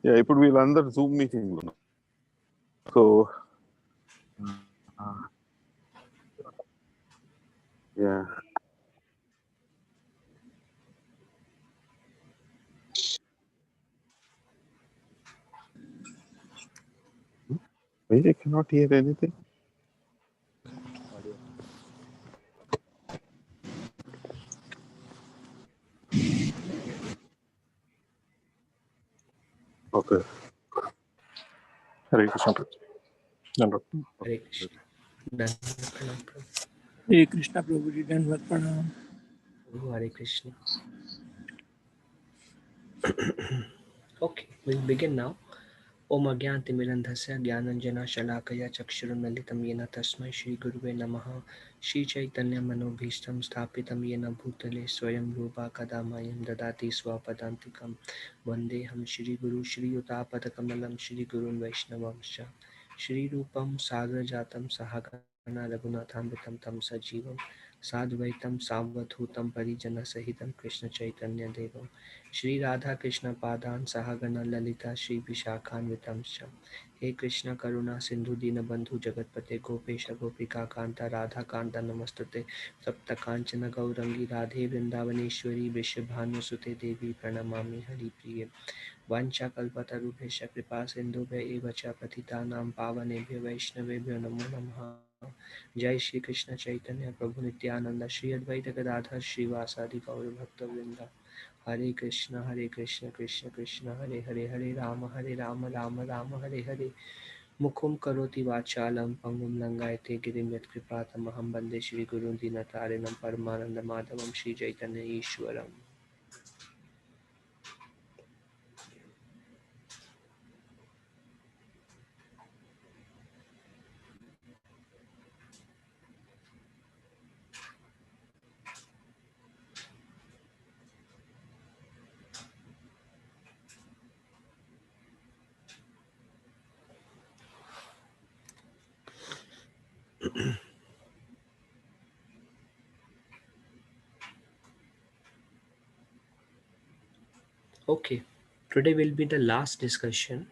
Yeah, ఇప్పుడు వీళ్ళందరూ Zoom meeting లో ఉన్నారు. So yeah I cannot hear anything. Okay. Hare Krishna. Dandavat. Hare Krishna. Dandavat Pranam Prabhu. Hare Krishna Prabhuji, Dandavat Pranam. Prabhu, Hare Krishna. Okay, we'll begin now. Om Agyantimirandhasya Gyananjana Shalakaya Chakshurunalitam Yena Tasmai Shri Guruve Namaha Shri Chaitanya Manobhishtam Sthapitam Yena Bhutale Swayam Rupa Kadamayam Dadati Swapadantikam Vandeham Shri Guru Shri Utapatakamallam Shri Gurun Vaishnavamsha Shri Rupam Sagar Jatam Sahagana Raghunathambitam Tam Sajivam Sadvaitam Savadhutam Parijana Sahitam Krishna Chaitanya Devam Shri Radha Krishna Padan Sahagana Lalita Shri Vishakhanvitamsha He Krishna Karuna Sindhu Dinabandhu Jagatpate Gopesha Gopika Kanta Radha Kanta Namastate Sapta Kanchana Gaurangi Radhe Vrindavaneshwari Vrishabhanusute Devi Pranamami Hari Priye Vancha Kalpatarubhesha Kripa Sindhubhe Evacha Patitanam Pavanebhyo Vaishnavebhyo Namo Namaha Jai Shri Krishna Chaitanya Prabhu Nityananda Shri Advaita Gadadhar Shri Vasadi Gaur Bhakta Vrinda Hare Krishna Krishna Krishna Hare Hare Hare Rama Rama Rama Hare Hare Mukhum karoti vachalam pangum langayate girim yat kripatam aham bande Shri Guru Dinatarinam Paramananda Madhavam Shri Chaitanya Ishwaram. Okay, today will be the last discussion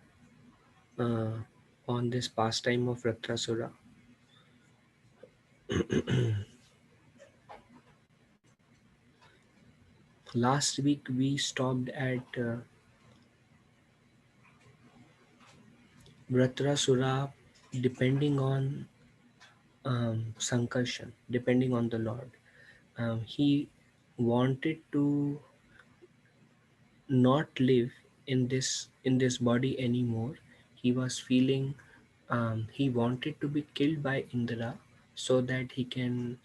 on this pastime of Vrtrasura. Last week we stopped at Vrtrasura depending on Sankarshan, depending on the Lord. He wanted to not live in this body anymore. He was feeling he wanted to be killed by Indra so that he can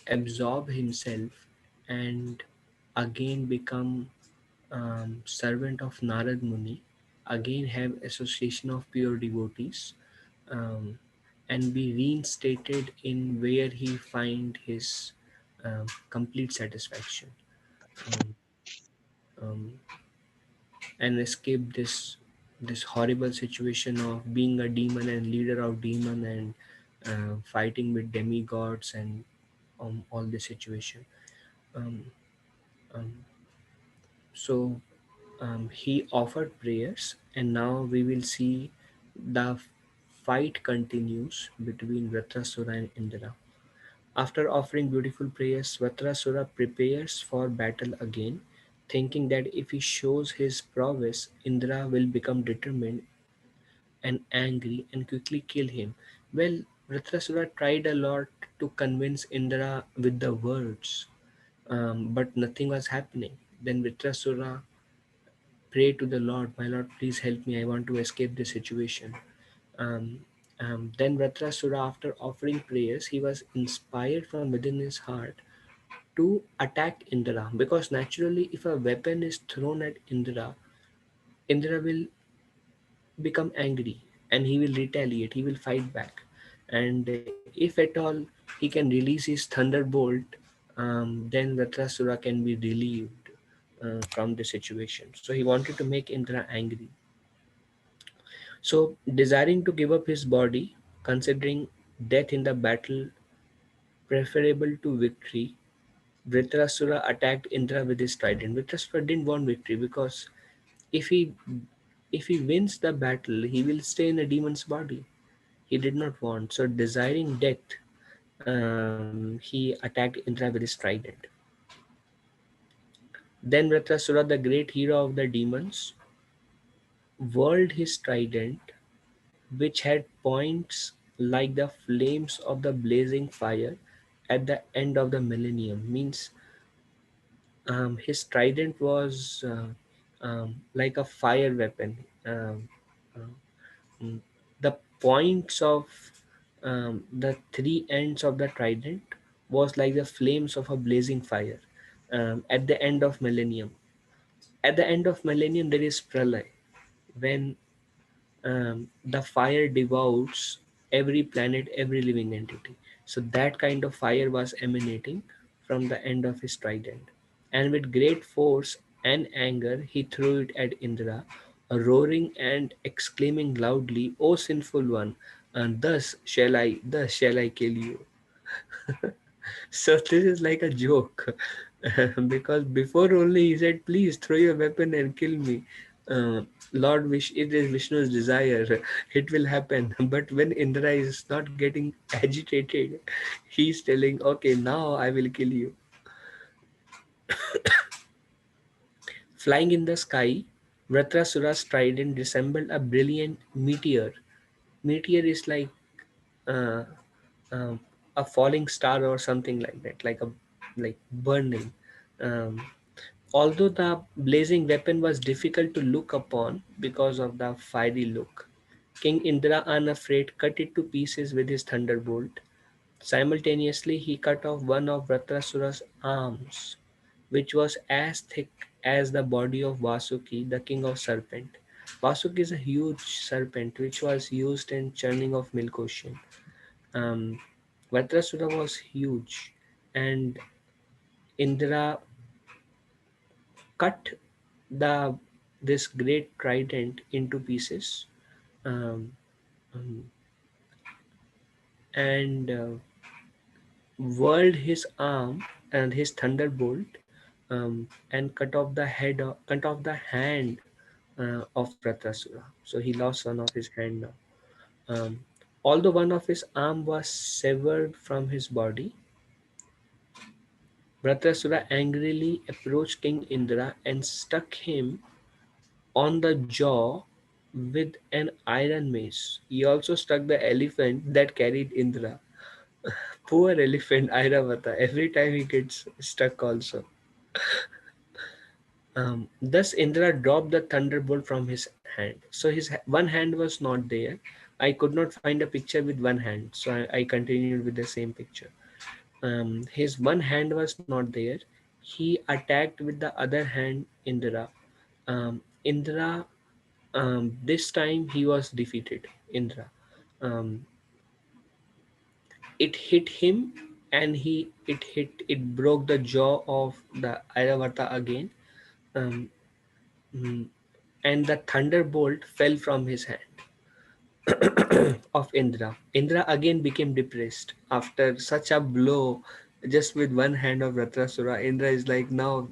absorb himself and again become servant of Narad Muni, again have association of pure devotees, um, and be reinstated in where he find his complete satisfaction, um, um, and escape this horrible situation of being a demon and leader of demon and fighting with demigods and all this situation. Um, um, so he offered prayers, and now we will see the fight continues between Vrtrasura and Indra. After offering beautiful prayers, Vrtrasura prepares for battle again, thinking that if he shows his prowess, Indra will become determined and angry and quickly kill him. Well, Vrtrasura tried a lot to convince Indra with the words, but nothing was happening. Then Vrtrasura prayed to the Lord, "My Lord, please help me. I want to escape this situation." Um, then Vrtrasura, after offering prayers, he was inspired from within his heart to attack Indra, because naturally, if a weapon is thrown at Indra, Indra will become angry and he will retaliate, he will fight back. And if at all he can release his thunderbolt, then Vrtrasura can be relieved from the situation. So he wanted to make Indra angry. So, desiring to give up his body, considering death in the battle preferable to victory, Vrtrasura attacked Indra with his trident. Vrtrasura didn't want victory, because if he If he wins the battle, he will stay in the demon's body. He did not want. So, desiring death, he attacked Indra with his trident. Then Vrtrasura, the great hero of the demons, whirled his trident, which had points like the flames of the blazing fire at the end of the millennium. Means his trident was like a fire weapon. Uh, mm, the points of the three ends of the trident was like the flames of a blazing fire at the end of millennium. At the end of millennium, there is pralay, when the fire devours every planet, every living entity. So that kind of fire was emanating from the end of his trident. And with great force and anger, he threw it at Indra, roaring and exclaiming loudly, "O sinful one, and thus shall I kill you." So this is like a joke, because before only he said, "Please throw your weapon and kill me." Uh, Lord wish it is Vishnu's desire, it will happen. But when Indra is not getting agitated, he's telling, "Okay, now I will kill you." Flying in the sky, Vrtrasura's trident resembled a brilliant meteor. Meteor is like uh, um, a falling star or something like that, like burning. Um, Although the blazing weapon was difficult to look upon because of the fiery look, King Indra, unafraid, cut it to pieces with his thunderbolt. Simultaneously, he cut off one of Vrtrasura's arms, which was as thick as the body of Vasuki, the king of serpent. Vasuki is a huge serpent which was used in churning of milk ocean. Um, Vrtrasura was huge, and Indra cut the this great trident into pieces, um, um, and whirled his arm and his thunderbolt, and cut off the hand of Vrtrasura. So he lost one of his hand now. Um, Although one of his arm was severed from his body, Vrtrasura angrily approached King Indra and struck him on the jaw with an iron mace. He also struck the elephant that carried Indra. Poor elephant Airavata, every time he gets stuck also. Thus Indra dropped the thunderbolt from his hand. So his one hand was not there. I could not find a picture with one hand, so I continued with the same picture. His one hand was not there. He attacked with the other hand Indra. Indra, this time he was defeated. Indra. Um, it hit him, and it broke the jaw of the Airavata again. Um, mm, and the thunderbolt fell from his hand of Indra. Indra again became depressed after such a blow, just with one hand of Vrtrasura. Indra is like, now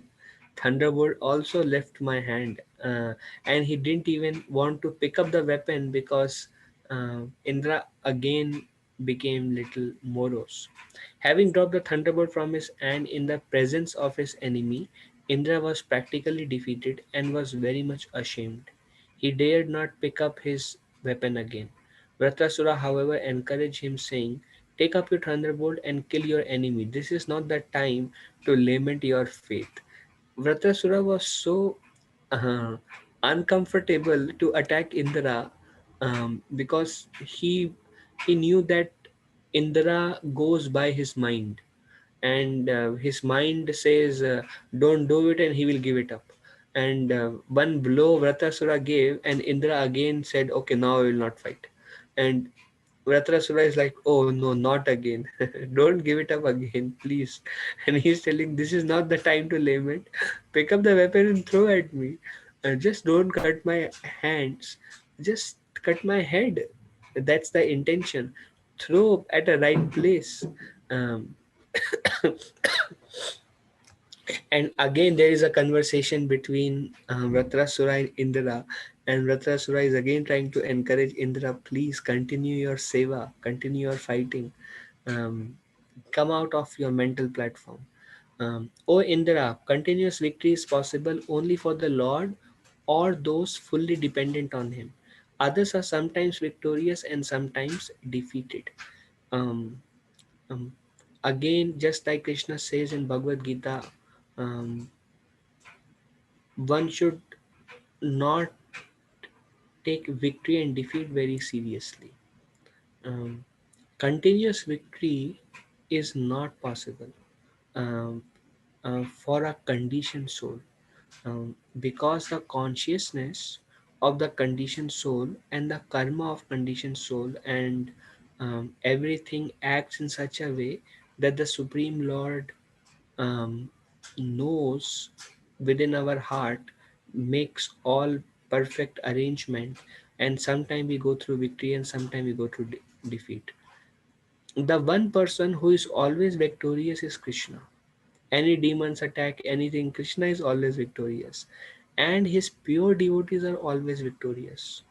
Thunderbolt also left my hand, and he didn't even want to pick up the weapon because Indra again became little morose. Having dropped the thunderbolt from his hand in the presence of his enemy, Indra was practically defeated and was very much ashamed. He dared not pick up his weapon again. Vrtrasura, however, encouraged him, saying, "Take up your thunderbolt and kill your enemy. This is not the time to lament your fate." Vrtrasura was so uh, uncomfortable to attack Indra, because he knew that Indra goes by his mind, and his mind says, "Don't do it," and he will give it up. And one blow Vrtrasura gave, and Indra again said, "Okay, now I will not fight." And Vrtrasura is like, "Oh no, not again. Don't give it up again, please." And he's telling, "This is not the time to lament. Pick up the weapon and throw at me. Just don't cut my hands. Just cut my head. That's the intention. Throw at a right place." Um, And again, there is a conversation between Vrtrasura and Indra, and Vrtrasura is again trying to encourage Indra, please continue your seva, continue your fighting, um, come out of your mental platform. O Indra, continuous victory is possible only for the Lord or those fully dependent on Him. Others are sometimes victorious and sometimes defeated. Um, um, Again, just like Krishna says in Bhagavad Gita, um, one should not take victory and defeat very seriously. Um, Continuous victory is not possible um, for a conditioned soul, because the consciousness of the conditioned soul and the karma of conditioned soul and everything acts in such a way that the Supreme Lord um, knows within our heart, makes all perfect arrangement, and sometime we go through victory and sometime we go through defeat. The one person who is always victorious is Krishna. Any demons attack anything, Krishna is always victorious, and his pure devotees are always victorious.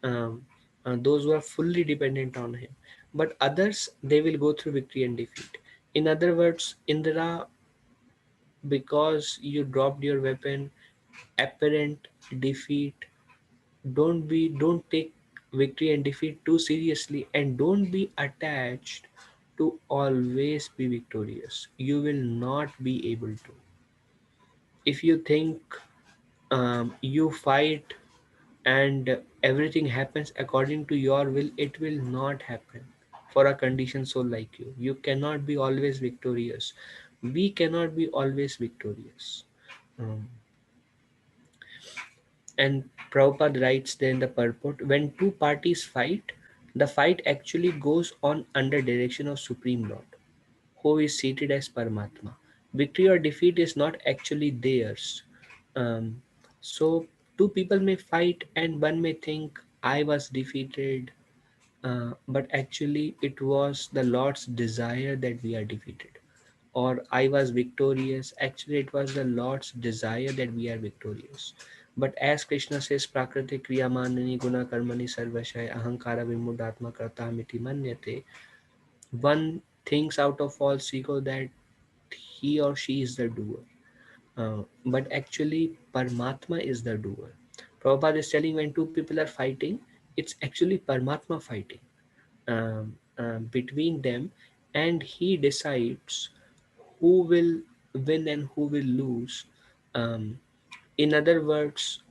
um, those who are fully dependent on him. But others, they will go through victory and defeat. In other words, Indra, because you dropped your weapon, apparent defeat. Don't take victory and defeat too seriously, and don't be attached to always be victorious. You will not be able to. If you think you fight and everything happens according to your will, it will not happen for a conditioned soul like you. You cannot be always victorious. We cannot be always victorious. Um, And Prabhupada writes there in the purport, when two parties fight, the fight actually goes on under direction of Supreme Lord, who is seated as Paramatma. Victory or defeat is not actually theirs. Um, so two people may fight and one may think, I was defeated, but actually it was the Lord's desire that we are defeated. Or I was victorious. Actually, it was the Lord's desire that we are victorious. But as Krishna says, Prakriti Kriyamanani Guna Karmani Sarvashaya Ahankara Vimudatma Kartamiti Manyate, one thinks out of false ego that he or she is the doer. But actually, Paramatma is the doer. Prabhupada is telling when two people are fighting, it's actually Paramatma fighting between them, and he decides who will win and who will lose. Um, in other words,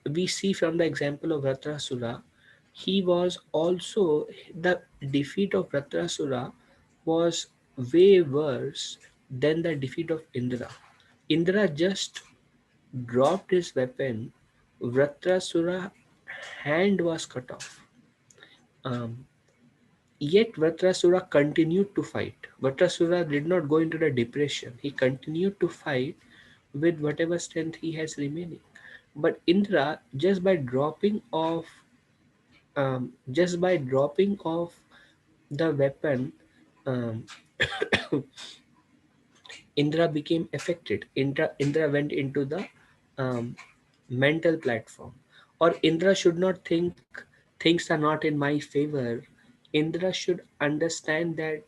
we see from the example of Vrtrasura, he was also, the defeat of Vrtrasura was way worse than the defeat of Indra. Indra just dropped his weapon, Vrtrasura hand was cut off. Um, Yet Vrtrasura continued to fight. Vrtrasura did not go into the depression. He continued to fight with whatever strength he has remaining. But Indra, just by dropping off the weapon, um, Indra became affected. Indra went into the um, mental platform. Or Indra should not think things are not in my favor. Indra should understand that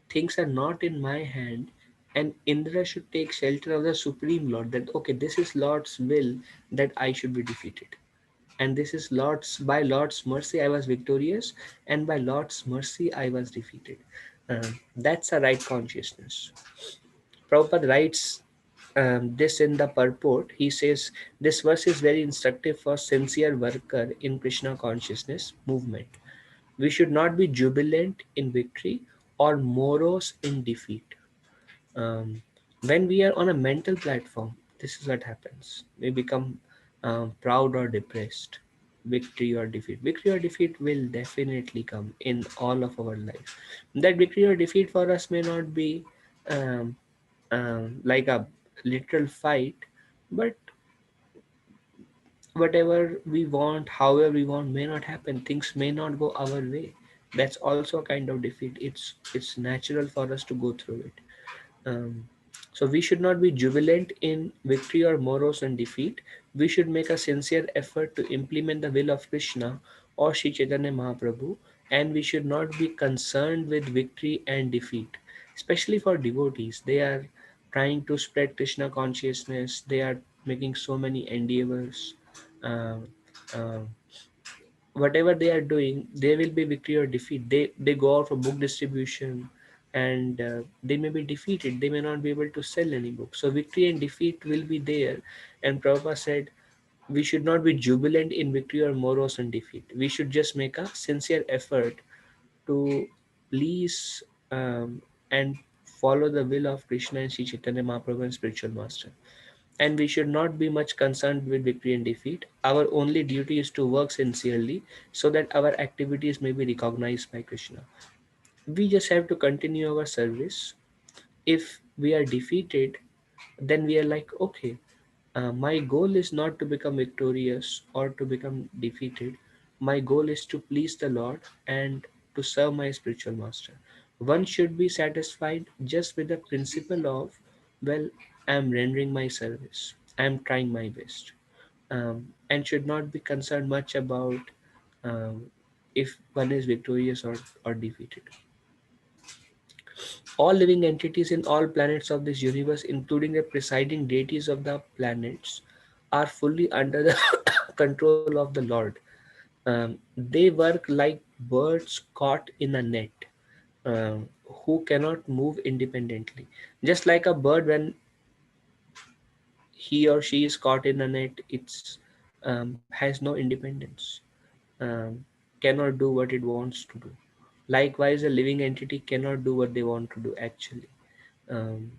things are not in my hand, and Indra should take shelter of the Supreme Lord, that okay, this is Lord's will that I should be defeated, and this is Lord's mercy I was victorious, and by Lord's mercy I was defeated. That's a right consciousness. Prabhupada writes this in the purport. He says this verse is very instructive for sincere worker in Krishna consciousness movement. We should not be jubilant in victory or morose in defeat. Um, when we are on a mental platform, this is what happens. We become proud or depressed. Victory or defeat. Victory or defeat will definitely come in all of our life. That victory or defeat for us may not be um, like a literal fight, but whatever we want, however we want, may not happen. Things may not go our way. That's also a kind of defeat. It's natural for us to go through it. So we should not be jubilant in victory or morose in defeat. We should make a sincere effort to implement the will of Krishna or Sri Chaitanya Mahaprabhu, and we should not be concerned with victory and defeat. Especially for devotees, they are trying to spread Krishna consciousness. They are making so many endeavors. Um, um, Whatever they are doing, there will be victory or defeat. They go out for book distribution, and they may be defeated. They may not be able to sell any book. So victory and defeat will be there. And Prabhupada said we should not be jubilant in victory or morose in defeat. We should just make a sincere effort to please and follow the will of Krishna and Sri Chaitanya Mahaprabhu and spiritual master. And we should not be much concerned with victory and defeat. Our only duty is to work sincerely so that our activities may be recognized by Krishna. We just have to continue our service. If we are defeated, then we are like, okay, my goal is not to become victorious or to become defeated. My goal is to please the Lord and to serve my spiritual master. One should be satisfied just with the principle of, well, I am rendering my service, I am trying my best, and should not be concerned much about um, if one is victorious or defeated. All living entities in all planets of this universe, including the presiding deities of the planets, are fully under the control of the Lord. They work like birds caught in a net, um, who cannot move independently. Just like a bird, when he or she is caught in a net, it's has no independence, um, cannot do what it wants to do. Likewise, a living entity cannot do what they want to do actually. Um,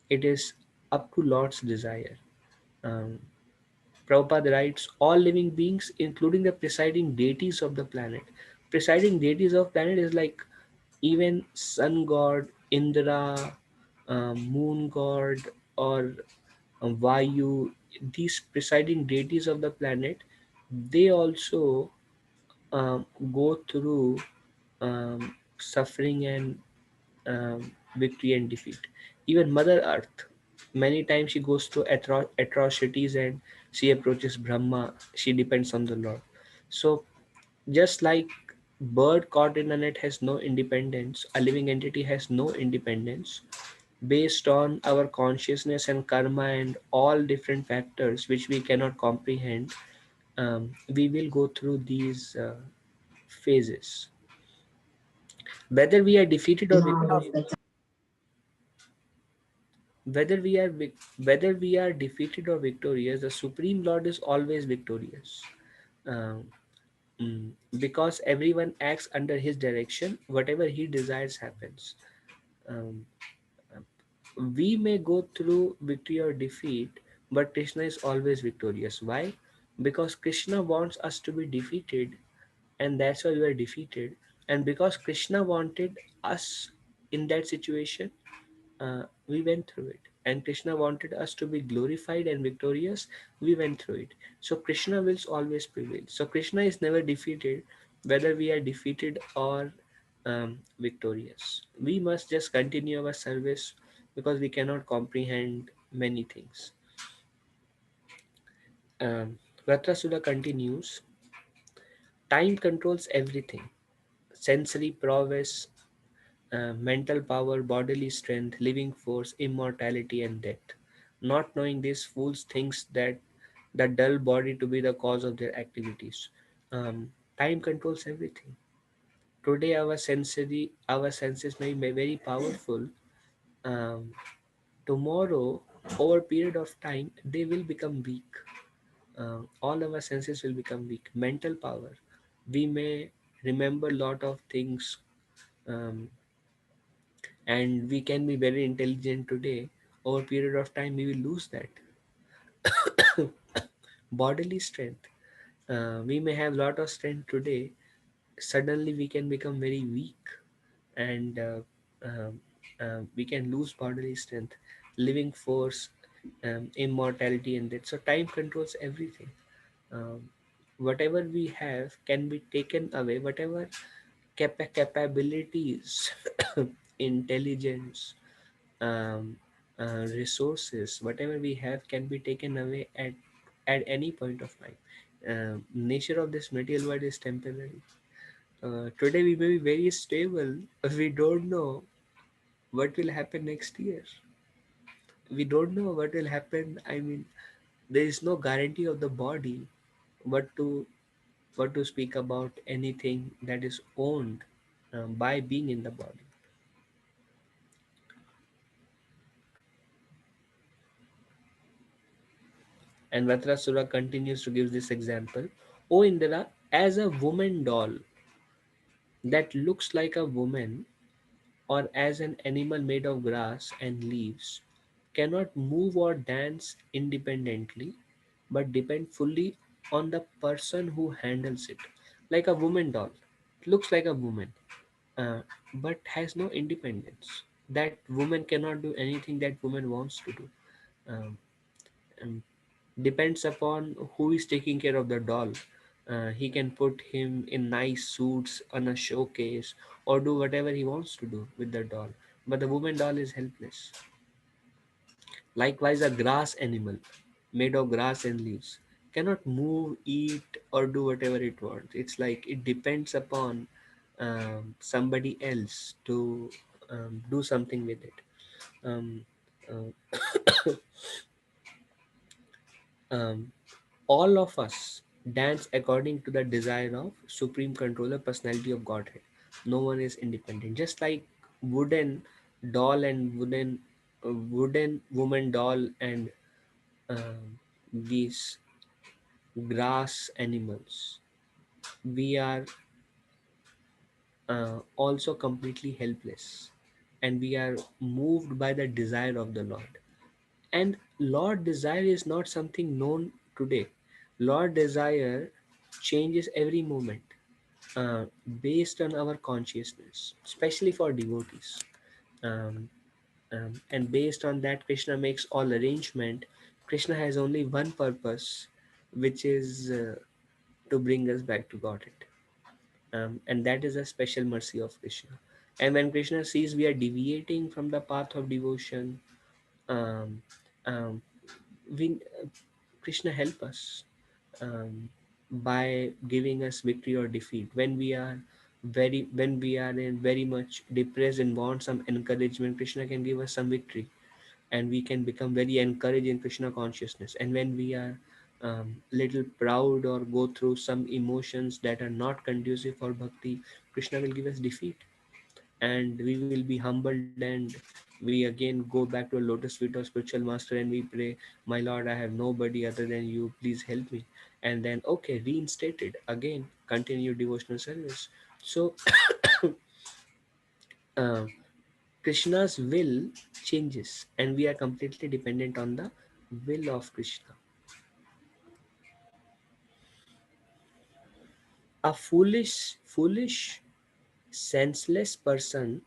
it is up to Lord's desire. Um, Prabhupada writes, all living beings, including the presiding deities of the planet. Presiding deities of planet is like even sun god, Indra, moon god, or Vayu. These presiding deities of the planet, they also um, go through suffering and victory and defeat. Even Mother Earth, many times she goes through atrocities and she approaches Brahma. She depends on the Lord. So just like bird caught in a net has no independence, a living entity has no independence. Based on our consciousness and karma and all different factors which we cannot comprehend, we will go through these phases. Whether we are defeated or victorious, whether we are whether we are defeated or victorious, the Supreme Lord is always victorious. Um, because everyone acts under his direction, whatever he desires happens. Um, we may go through victory or defeat, but Krishna is always victorious. Why? Because Krishna wants us to be defeated, and that's why we are defeated. And because Krishna wanted us in that situation, we went through it. And Krishna wanted us to be glorified and victorious, we went through it. So Krishna will always prevail. So Krishna is never defeated, whether we are defeated or victorious. We must just continue our service because we cannot comprehend many things. Vrtrasura continues, time controls everything: sensory prowess, mental power, bodily strength, living force, immortality, and death. Not knowing this, fools thinks that the dull body to be the cause of their activities. Time controls everything. Today, our senses may be very powerful. Um, Tomorrow, over a period of time, they will become weak. All our senses will become weak. Mental power, we may remember a lot of things, um, and we can be very intelligent today. Over a period of time we will lose that. Bodily strength, we may have lot of strength today, suddenly we can become very weak, and um, we can lose bodily strength, living force, immortality, and that. So time controls everything. um, Whatever we have can be taken away, whatever capabilities, intelligence, um, resources, whatever we have, can be taken away at any point of time. Nature of this material world is temporary. Today we may be very stable, but we don't know what will happen next year. We don't know what will happen. I mean, there is no guarantee of the body. What to what to speak about anything that is owned by being in the body. And Vrtrasura continues to give this example. O Indra, as a woman doll that looks like a woman, or as an animal made of grass and leaves, cannot move or dance independently, but depend fully on the person who handles it. Like a woman doll, it looks like a woman, uh, but has no independence. That woman cannot do anything that woman wants to do. Um, um, Depends upon who is taking care of the doll. He can put him in nice suits on a showcase or do whatever he wants to do with the doll. But the woman doll is helpless. Likewise, a grass animal made of grass and leaves cannot move, eat, or do whatever it wants. It's like it depends upon somebody else to do something with it. Um, uh, um, all of us dance according to the desire of Supreme Controller, Personality of Godhead. No one is independent. Just like wooden doll and wooden woman doll and these grass animals, we are also completely helpless, and we are moved by the desire of the Lord. And Lord desire is not something known today. Lord desire changes every moment uh, based on our consciousness, especially for devotees. Um, and based on that, Krishna makes all arrangement. Krishna has only one purpose, which is to bring us back to Godhead. And that is a special mercy of Krishna. And when Krishna sees we are deviating from the path of devotion, um, um, we Krishna help us by giving us victory or defeat when we are in very much depressed and want some encouragement. Krishna can give us some victory, and we can become very encouraged in Krishna consciousness. And when we are little proud or go through some emotions that are not conducive for bhakti, Krishna will give us defeat, and we will be humbled, and we again go back to a lotus feet of spiritual master, and we pray, my Lord, I have nobody other than you, please help me. And then, okay, reinstated again, continue devotional service. So uh, Krishna's will changes, and we are completely dependent on the will of Krishna. A foolish, senseless person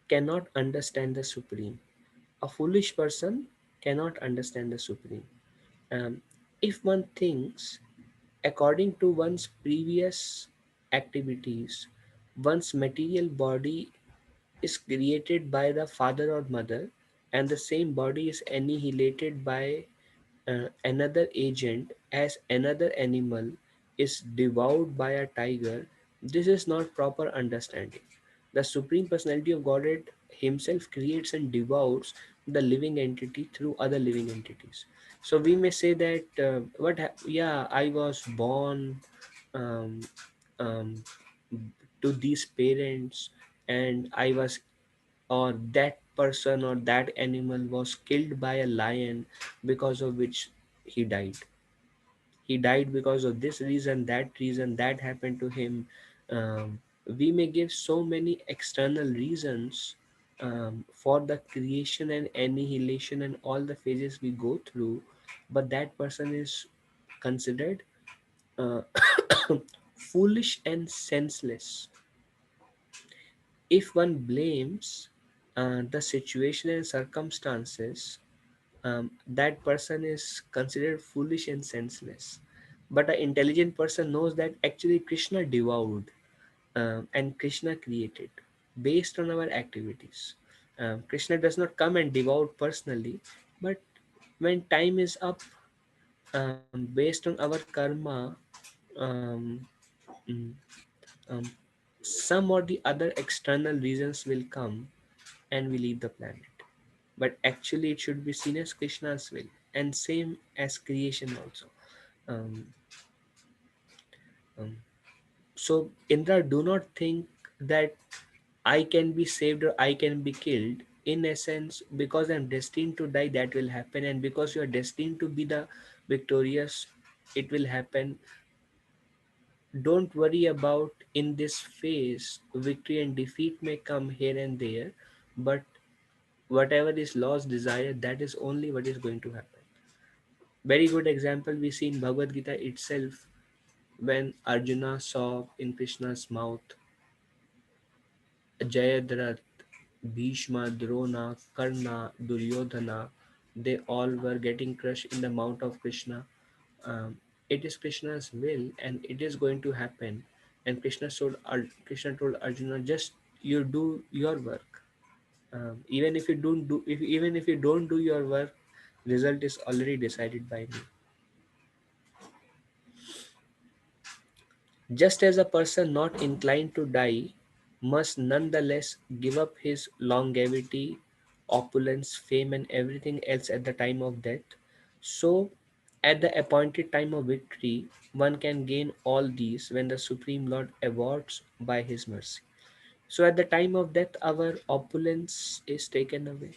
cannot understand the Supreme. A foolish person cannot understand the Supreme. Um, if one thinks according to one's previous activities, one's material body is created by the father or mother, and the same body is annihilated by another agent as another animal is devoured by a tiger, this is not proper understanding. The Supreme Personality of Godhead Himself creates and devours the living entity through other living entities. So we may say that, yeah, I was born um, um, to these parents, and I was, or that person or that animal was killed by a lion, because of which he died. He died because of this reason that happened to him. We may give so many external reasons for the creation and annihilation and all the phases we go through, but that person is considered uh, foolish and senseless. If one blames the situation and circumstances, that person is considered foolish and senseless. But an intelligent person knows that actually Krishna devoured and Krishna created based on our activities. Krishna does not come and devour personally, but when time is up, based on our karma, um, mm, um, some or the other external reasons will come and we leave the planet. But actually, it should be seen as Krishna's will, and same as creation also. Um, um, so, Indra, do not think that I can be saved or I can be killed. In essence, because I'm destined to die, that will happen, and because you are destined to be the victorious, it will happen. Don't worry about in this phase. Victory and defeat may come here and there, but whatever is lost desire, that is only what is going to happen. Very good example we see in Bhagavad Gita itself, when Arjuna saw in Krishna's mouth Jayadratha, Bhishma, Drona, Karna, Duryodhana, they all were getting crushed in the mouth of Krishna. Um, it is Krishna's will, and it is going to happen. And Krishna told Arjuna, just you do your work. Even if you don't do, if even if you don't do your work, result is already decided by me. Just as a person not inclined to die must nonetheless give up his longevity, opulence, fame, and everything else at the time of death, so at the appointed time of victory, one can gain all these when the Supreme Lord awards by his mercy. So at the time of death, our opulence is taken away,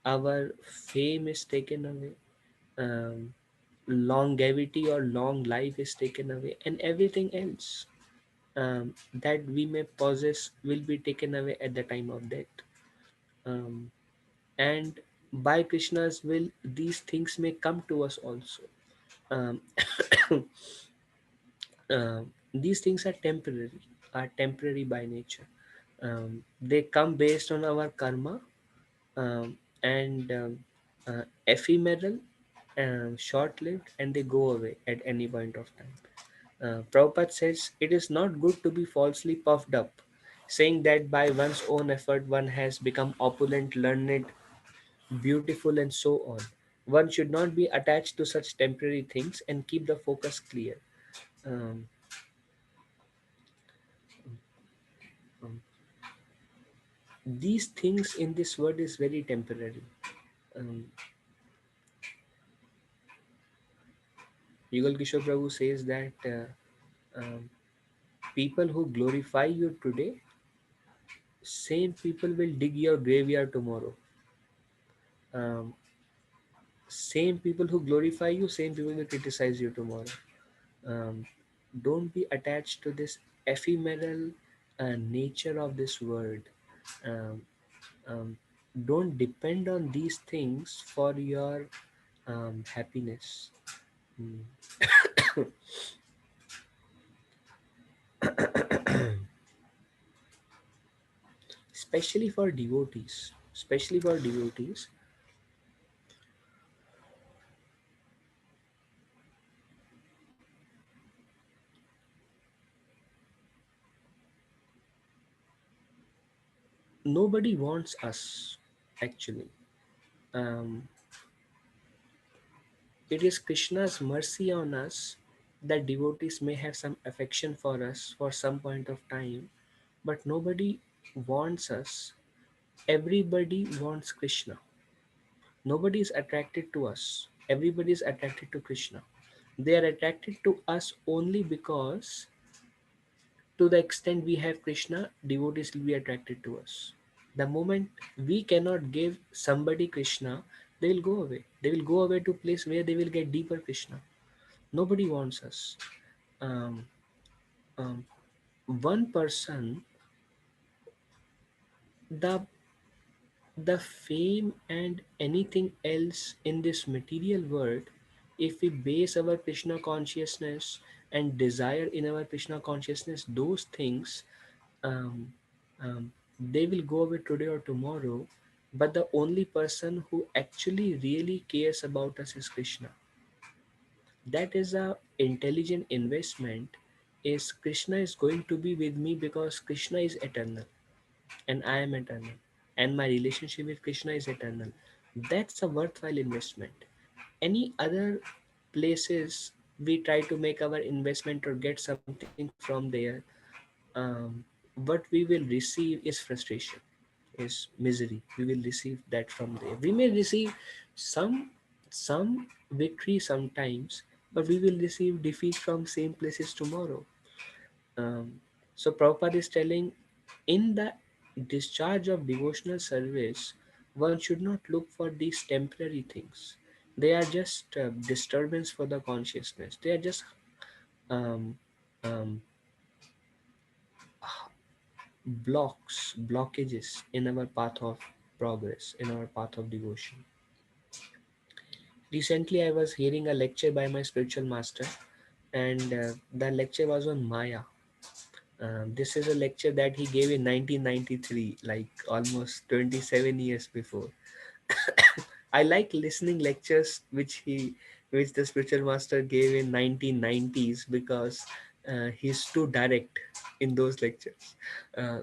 our fame is taken away, um, longevity or long life is taken away, and everything else that we may possess will be taken away at the time of death. Um, and by Krishna's will, these things may come to us also. Um, these things are temporary by nature. They come based on our karma, and ephemeral, short-lived, and they go away at any point of time. Prabhupada says it is not good to be falsely puffed up, saying that by one's own effort one has become opulent, learned, beautiful, and so on. One should not be attached to such temporary things and keep the focus clear. Um, um, these things in this world is very temporary. Um, Yugal Kishore Prabhu says that people who glorify you today, same people will dig your graveyard tomorrow. Um, Same people who glorify you, same people will criticize you tomorrow. Um, don't be attached to this ephemeral nature of this world. Um, um, don't depend on these things for your happiness. Mm. Especially for devotees, nobody wants us actually. Um, it is Krishna's mercy on us that devotees may have some affection for us for some point of time, but nobody wants us. Everybody wants Krishna. Nobody is attracted to us. Everybody is attracted to Krishna. They are attracted to us only because, to the extent we have Krishna, devotees will be attracted to us. The moment we cannot give somebody Krishna, they will go away. They will go away to a place where they will get deeper Krishna. Nobody wants us. Um, um, One person, the the fame and anything else in this material world, if we base our Krishna consciousness and desire in our Krishna consciousness, those things, um, they will go away today or tomorrow. But the only person who actually really cares about us is Krishna. That is a intelligent investment. Is Krishna is going to be with me because Krishna is eternal and I am eternal, and my relationship with Krishna is eternal. That's a worthwhile investment. Any other places we try to make our investment or get something from there, um, what we will receive is frustration, is misery. We will receive that from there. We may receive some victory sometimes, but we will receive defeat from same places tomorrow. So Prabhupada is telling, in the discharge of devotional service, one should not look for these temporary things. They are just disturbance for the consciousness. They are just um, um, blockages in our path of progress, in our path of devotion. Recently, I was hearing a lecture by my spiritual master, and the lecture was on Maya. This is a lecture that he gave in 1993, like almost 27 years before. I like listening lectures which the spiritual master gave in 1990s, because he's too direct in those lectures. Uh,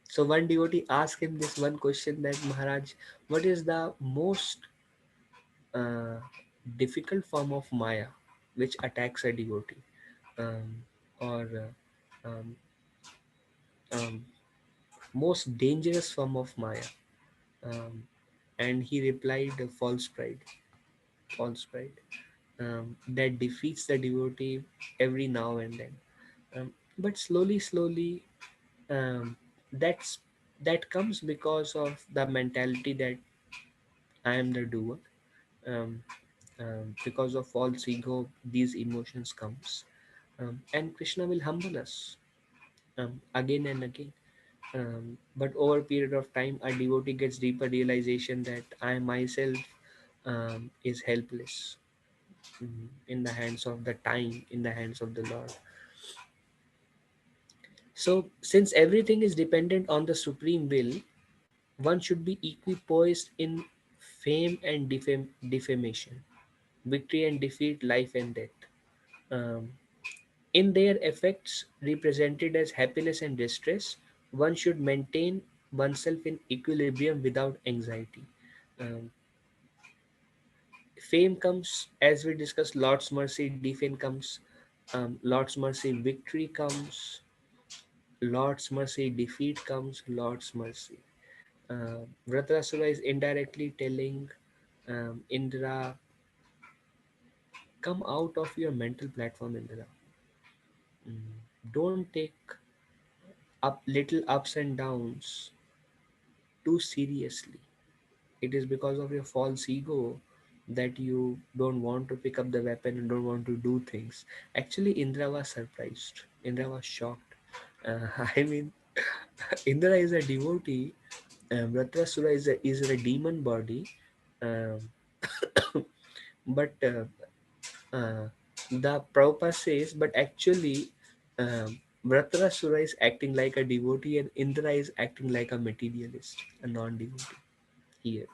so one devotee asked him this one question, that Maharaj, what is the most uh, difficult form of Maya which attacks a devotee? Or um, most dangerous form of Maya? Um, and he replied, false pride. False pride, that defeats the devotee every now and then. But slowly, um, that's that comes because of the mentality that I am the doer. Um, because of false ego, these emotions comes, and Krishna will humble us again and again. But over a period of time, a devotee gets deeper realization that I myself is helpless, in the hands of the time, in the hands of the Lord. So, since everything is dependent on the supreme will, one should be equipoised in fame and defamation, victory and defeat, life and death. Um, in their effects, represented as happiness and distress, one should maintain oneself in equilibrium without anxiety. Um, Fame comes, as we discussed, Lord's mercy, defame comes, Lord's mercy, victory comes, Lord's mercy, defeat comes, Lord's mercy. Vrtrasura is indirectly telling Indra, come out of your mental platform, Indra. Don't take up little ups and downs too seriously. It is because of your false ego that you don't want to pick up the weapon and don't want to do things. Actually, Indra was surprised. Indra was shocked. I mean, Indra is a devotee. Vrtrasura is a demon body. Um, but uh, the Prabhupada says, but actually, Vrtrasura is acting like a devotee and Indra is acting like a materialist, a non-devotee here.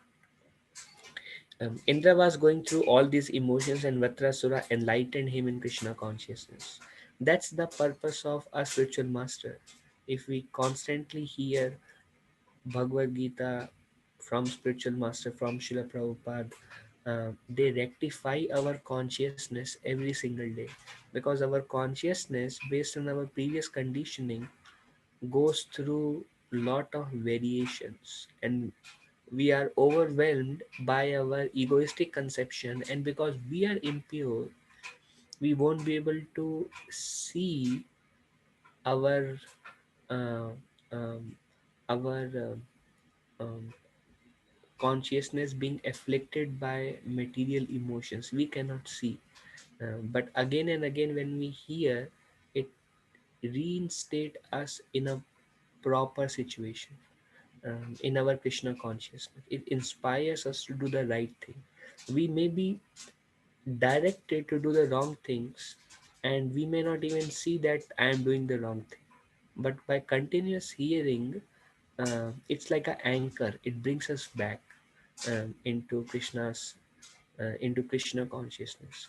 Indra was going through all these emotions, and Vrtrasura enlightened him in Krishna consciousness. That's the purpose of a spiritual master. If we constantly hear Bhagavad Gita from spiritual master, from Srila Prabhupada, they rectify our consciousness every single day, because our consciousness, based on our previous conditioning, goes through lot of variations, and we are overwhelmed by our egoistic conception, and because we are impure, we won't be able to see our uh, um, our um, consciousness being afflicted by material emotions. We cannot see. But again and again, when we hear it, reinstate us in a proper situation, in our Krishna consciousness. It inspires us to do the right thing. We may be directed to do the wrong things, and we may not even see that I am doing the wrong thing. But by continuous hearing, it's like an anchor. It brings us back into Krishna consciousness.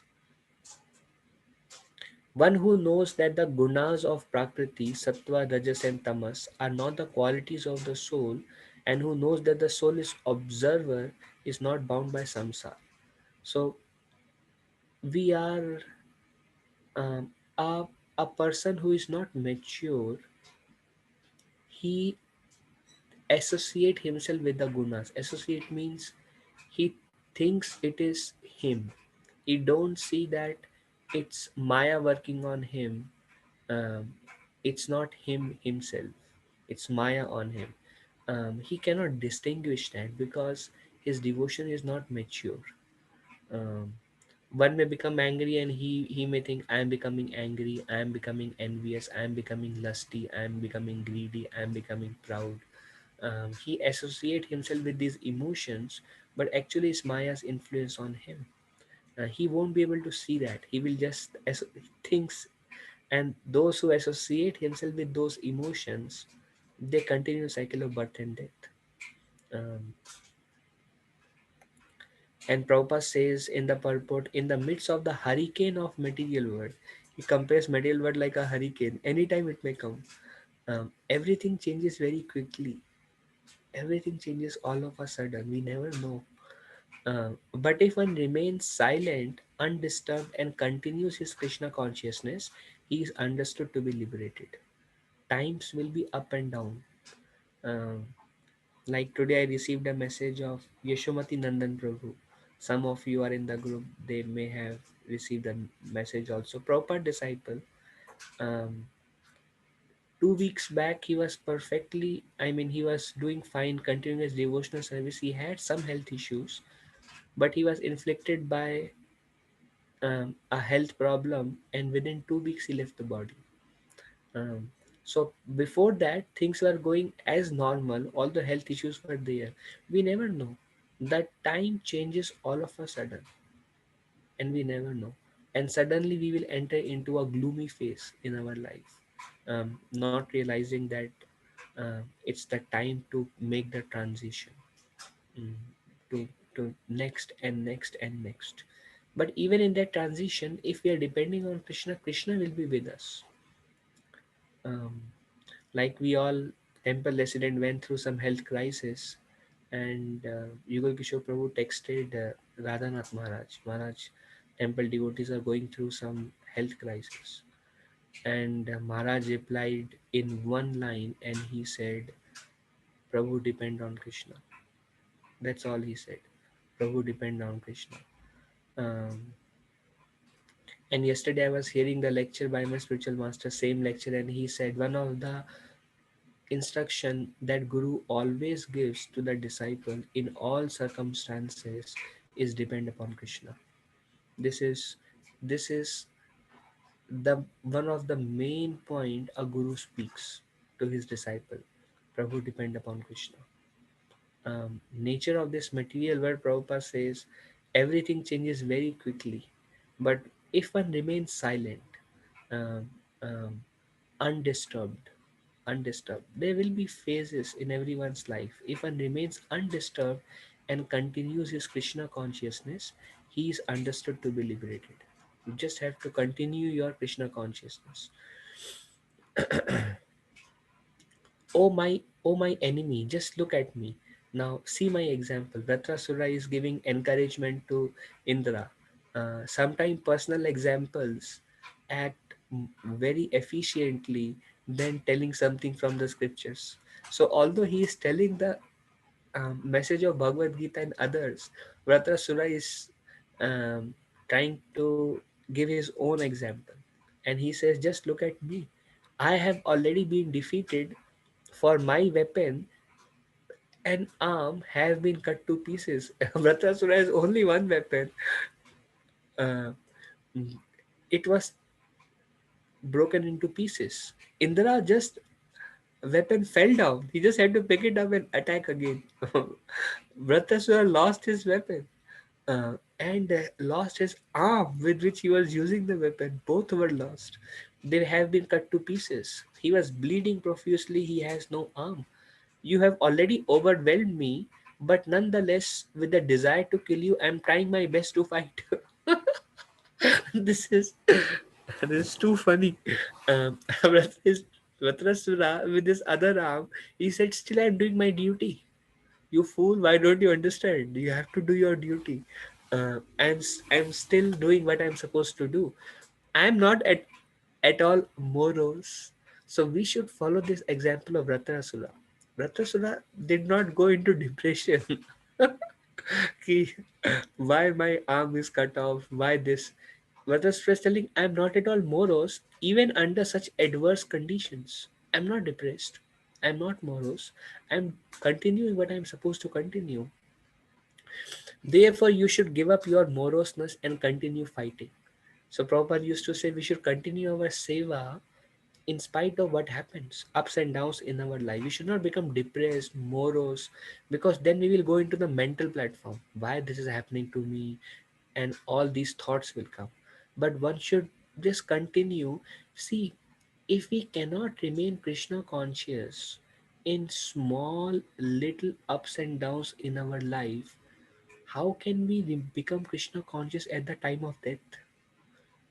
One who knows that the gunas of Prakriti, Sattva, Rajas, and Tamas are not the qualities of the soul, and who knows that the soul is observer, is not bound by samsara. So we are um, a, a person who is not mature, he associate himself with the gunas. Associate means he thinks it is him. He don't see that it's Maya working on him. um, it's not him himself, it's Maya on him. He cannot distinguish that because his devotion is not mature. um, One may become angry and he may think, I am becoming angry, I am becoming envious, I am becoming lusty, I am becoming greedy, I am becoming proud. He associate himself with these emotions, but actually it's Maya's influence on him. He won't be able to see that. He will just thinks. And those who associate himself with those emotions, they continue cycle of birth and death. um, and Prabhupada says in the purport, in the midst of the hurricane of material world, he compares material world like a hurricane. Anytime it may come. Everything changes very quickly. Everything changes all of a sudden. We never know. But if one remains silent, undisturbed, and continues his Krishna consciousness, he is understood to be liberated. Times will be up and down. Um, like today, I received a message of Yashomati Nandan Prabhu. Some of you are in the group, they may have received a message also. Proper disciple. Um, 2 weeks back, he was perfectly, I mean, he was doing fine, continuing his devotional service. He had some health issues, but he was inflicted by a health problem, and within 2 weeks, he left the body. Um, so before that, things were going as normal. All the health issues were there. We never know. That time changes all of a sudden, and we never know. And suddenly, we will enter into a gloomy phase in our life, not realizing that it's the time to make the transition, mm, to next and next and next. But even in that transition, if we are depending on Krishna, Krishna will be with us. Um, like we all temple resident went through some health crisis, and Yugal Kishore Prabhu texted Radhanath Maharaj. Maharaj, temple devotees are going through some health crisis, and Maharaj replied in one line, and he said, "Prabhu depend on Krishna." That's all he said. Prabhu depend on Krishna. Um, and yesterday I was hearing the lecture by my spiritual master, same lecture, and he said one of the instruction that Guru always gives to the disciple in all circumstances is depend upon Krishna. This is this is the one of the main point a guru speaks to his disciple. Prabhu depend upon Krishna. Nature of this material world, Prabhupada says, everything changes very quickly. But if one remains silent, um, um, undisturbed, undisturbed, there will be phases in everyone's life. If one remains undisturbed and continues his Krishna consciousness, he is understood to be liberated. You just have to continue your Krishna consciousness. Oh my enemy, just look at me. Now see my example. Vrtrasura is giving encouragement to Indra. Sometimes personal examples act very efficiently than telling something from the scriptures. So although he is telling the message of Bhagavad Gita and others, Vrtrasura is um, trying to give his own example. And he says, just look at me. I have already been defeated. For my weapon and arm have been cut to pieces. Vrtrasura has only one weapon. Uh, it was broken into pieces. Indra just weapon fell down. He just had to pick it up and attack again. Vrtrasura lost his weapon and lost his arm with which he was using the weapon. Both were lost. They have been cut to pieces. He was bleeding profusely. He has no arm. You have already overwhelmed me, but nonetheless, with the desire to kill you, I'm trying my best to fight. This is This is too funny. Vrtrasura with his other arm, he said, "Still, I'm doing my duty. You fool! Why don't you understand? You have to do your duty. I'm still doing what I'm supposed to do. I'm not at all morose. So we should follow this example of Vrtrasura. Vrtrasura did not go into depression. Ki, why my arm is cut off? Why this? Vrtrasura is telling, I'm not at all morose, even under such adverse conditions. I'm not depressed. I'm not morose. I'm continuing what I'm supposed to continue. Therefore, you should give up your moroseness and continue fighting. So Prabhupada used to say we should continue our seva in spite of what happens, ups and downs in our life. We should not become depressed, morose, because then we will go into the mental platform. Why this is happening to me? And all these thoughts will come. But one should just continue. See, if we cannot remain Krishna conscious in small little ups and downs in our life, how can we become Krishna conscious at the time of death?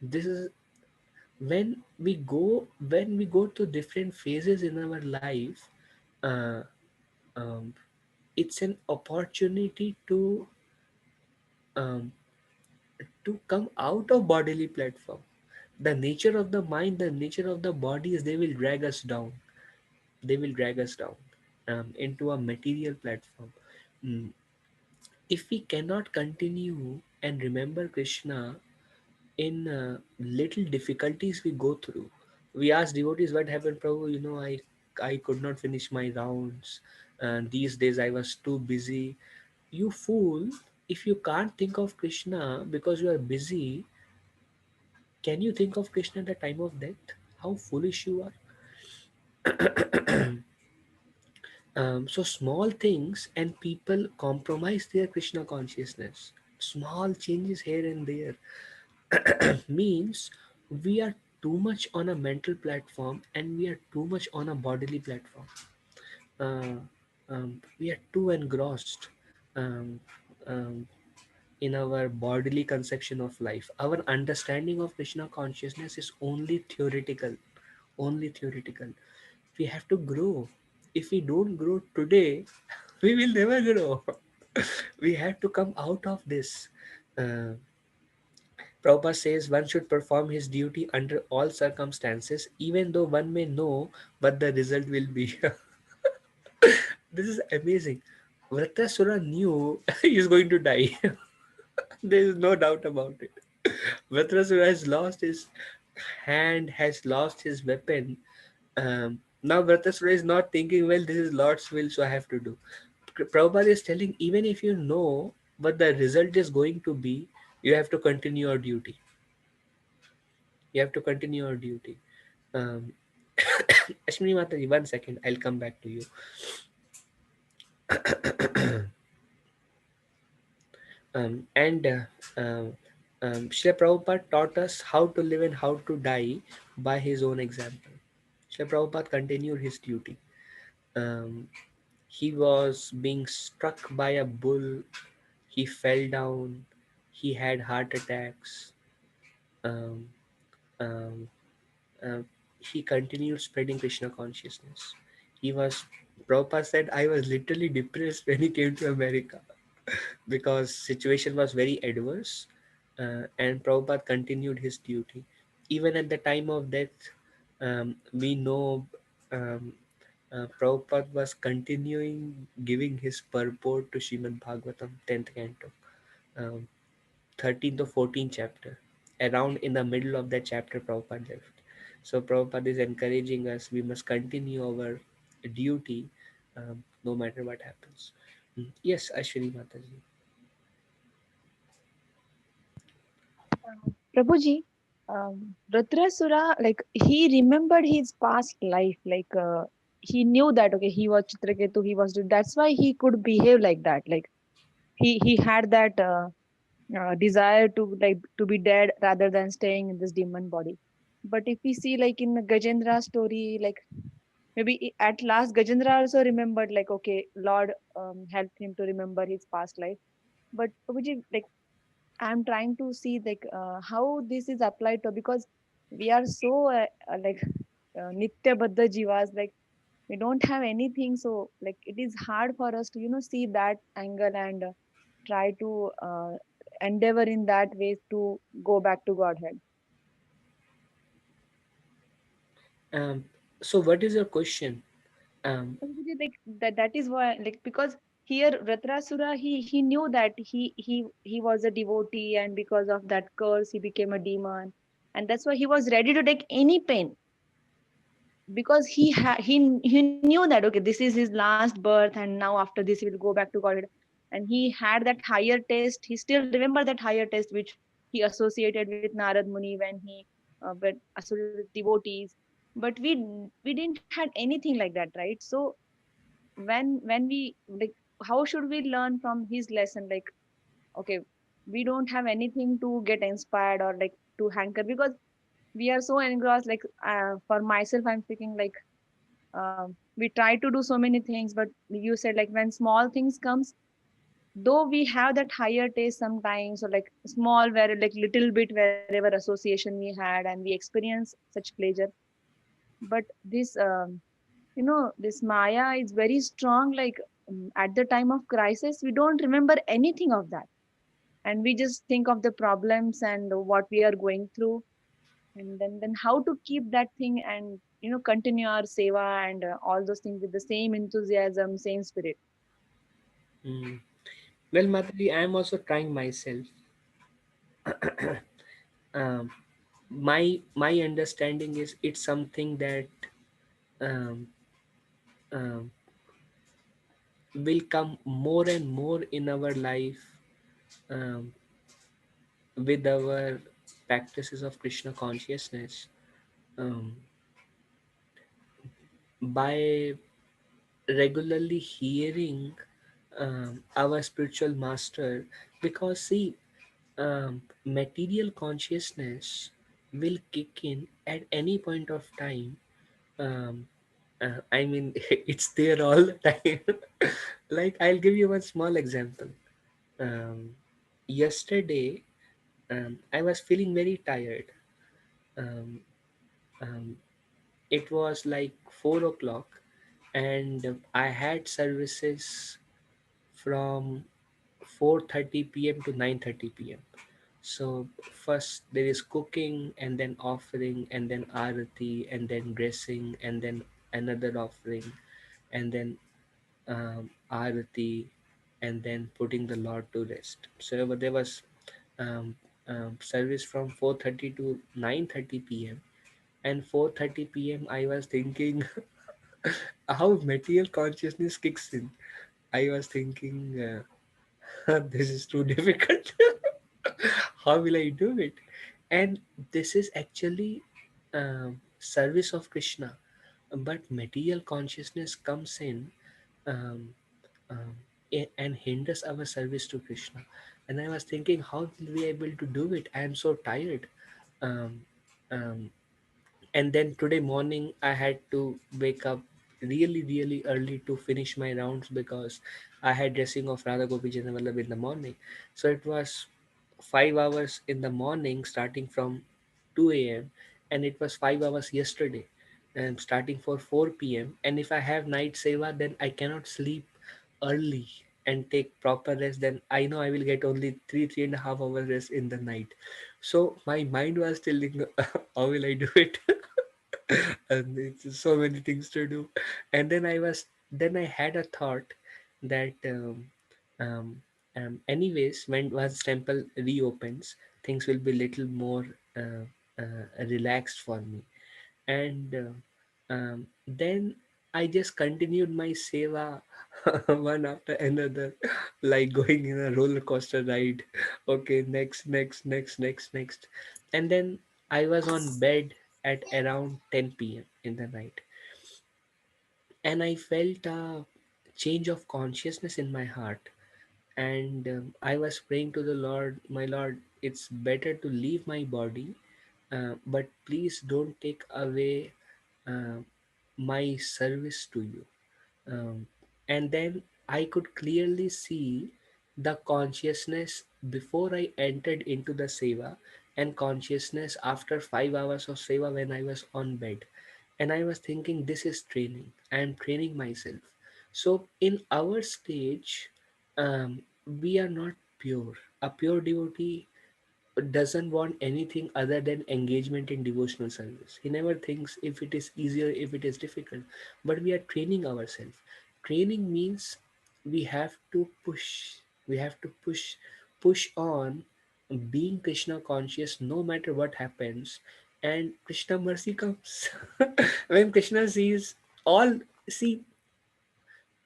This is when we go to different phases in our life. uh, um, it's an opportunity um, to come out of bodily platform. The nature of the mind, the nature of the body is they will drag us down. They will drag us down into a material platform. Mm. If we cannot continue and remember Krishna in little difficulties we go through. We ask devotees what happened, Prabhu. I could not finish my rounds. And these days I was too busy. You fool! If you can't think of Krishna because you are busy, can you think of Krishna at the time of death? How foolish you are! So small things and people compromise their Krishna consciousness. Small changes here and there means we are too much on a mental platform and we are too much on a bodily platform. We are too engrossed um, um, in our bodily conception of life. Our understanding of Krishna consciousness is only theoretical. Only theoretical. We have to grow. If we don't grow today, we will never grow. We have to come out of this. Uh, Prabhupada says one should perform his duty under all circumstances, even though one may know what the result will be. This is amazing. Vrtrasura knew he is going to die. There is no doubt about it. Vrtrasura has lost his hand, has lost his weapon. Now Vrtrasura is not thinking, well, this is Lord's will, so I have to do. Prabhupada is telling, even if you know what the result is going to be, you have to continue your duty. You have to continue your duty. Um, Ashwini Mataji, 1 second, I'll come back to you. And Srila Prabhupada taught us how to live and how to die by his own example. Srila Prabhupada continued his duty. Um, he was being struck by a bull, he fell down, he had heart attacks. Um, um, uh, he continued spreading Krishna consciousness. He was, Prabhupada said, I was literally depressed when he came to America because situation was very adverse, and Prabhupada continued his duty. Even at the time of death, we know um, Prabhupada was continuing giving his purport to Srimad Bhagavatam, 10th canto. Um, 13th or 14th chapter. Around in the middle of that chapter, Prabhupada left. So Prabhupada is encouraging us, we must continue our duty no matter what happens. Yes, Ashwini Mataji. Prabhuji, Vrtrasura, like he remembered his past life, like he knew that okay, he was Chitraketu, he was. That's why he could behave like that. Like he had that desire to like to be dead rather than staying in this demon body. But if we see like in the Gajendra story, like maybe at last Gajendra also remembered like okay, Lord helped him to remember his past life. But Prabhuji, like I'm trying to see like how this is applied to because we are so like nitya baddha jivas, like we don't have anything, so like it is hard for us to see that angle and try to endeavor in that way to go back to godhead. Um, so what is your question? Um, Like that is why, like, because here Vrtrasura, he knew that he was a devotee, and because of that curse he became a demon, and that's why he was ready to take any pain, because he knew that okay, this is his last birth, and now after this he will go back to godhead. And he had that higher taste, he still remember that higher taste which he associated with Narad Muni when he but associated with devotees. But we didn't had anything like that, right? So when we, like, how should we learn from his lesson? Like, okay, we don't have anything to get inspired or like to hanker, because we are so engrossed. Like, for myself I'm speaking, like, we try to do so many things, but you said like when small things comes, though we have that higher taste sometimes, or like small, very like little bit wherever association we had, and we experience such pleasure. But this this maya is very strong, like, at the time of crisis we don't remember anything of that, and we just think of the problems and what we are going through, and then how to keep that thing and continue our seva and all those things with the same enthusiasm, same spirit. mm, well, Madhuri, I am also trying myself. Um, my understanding is it's something that um, um, will come more and more in our life um, with our practices of Krishna consciousness, um, by regularly hearing our spiritual master. Because see, material consciousness will kick in at any point of time. um, I mean, it's there all the time. Like, I'll give you one small example. um, Yesterday, I was feeling very tired. um, um, it was like 4 o'clock, and I had services from 4:30 p.m. to 9:30 p.m. So first there is cooking, and then offering, and then arati, and then dressing, and then another offering, and then arati, and then putting the Lord to rest. So there was um, service from 4:30 to 9:30 p.m. And 4:30 p.m. I was thinking how material consciousness kicks in. I was thinking, this is too difficult. How will I do it? And this is actually service of Krishna, but material consciousness comes in, um, um, and hinders our service to Krishna. And I was thinking, how will we able to do it? I am so tired. Um, um, and then today morning I had to wake up really early to finish my rounds, because I had dressing of Radha Gopi Jandavalabh in the morning. So it was 5 hours in the morning, starting from 2 a.m., and it was 5 hours yesterday, and starting for 4 p.m. And if I have night seva, then I cannot sleep early and take proper rest. Then I know I will get only 3.5 hours rest in the night. So my mind was telling, how will I do it? And it's so many things to do. And then I had a thought that um, anyways, when once temple reopens, things will be little more relaxed for me. And then I just continued my seva, one after another, like going in a roller coaster ride. Okay, next, and then I was on bed at around 10 p.m. in the night, and I felt a change of consciousness in my heart. And I was praying to the Lord, my Lord, it's better to leave my body, but please don't take away uh, my service to you. um, and then I could clearly see the consciousness before I entered into the seva, and consciousness after 5 hours of seva when I was on bed. And I was thinking, this is training. I am training myself. So in our stage, we are not pure. A pure devotee doesn't want anything other than engagement in devotional service. He never thinks if it is easier, if it is difficult. But we are training ourselves. Training means we have to push. We have to push on being Krishna conscious no matter what happens. And Krishna mercy comes. When Krishna sees all, see,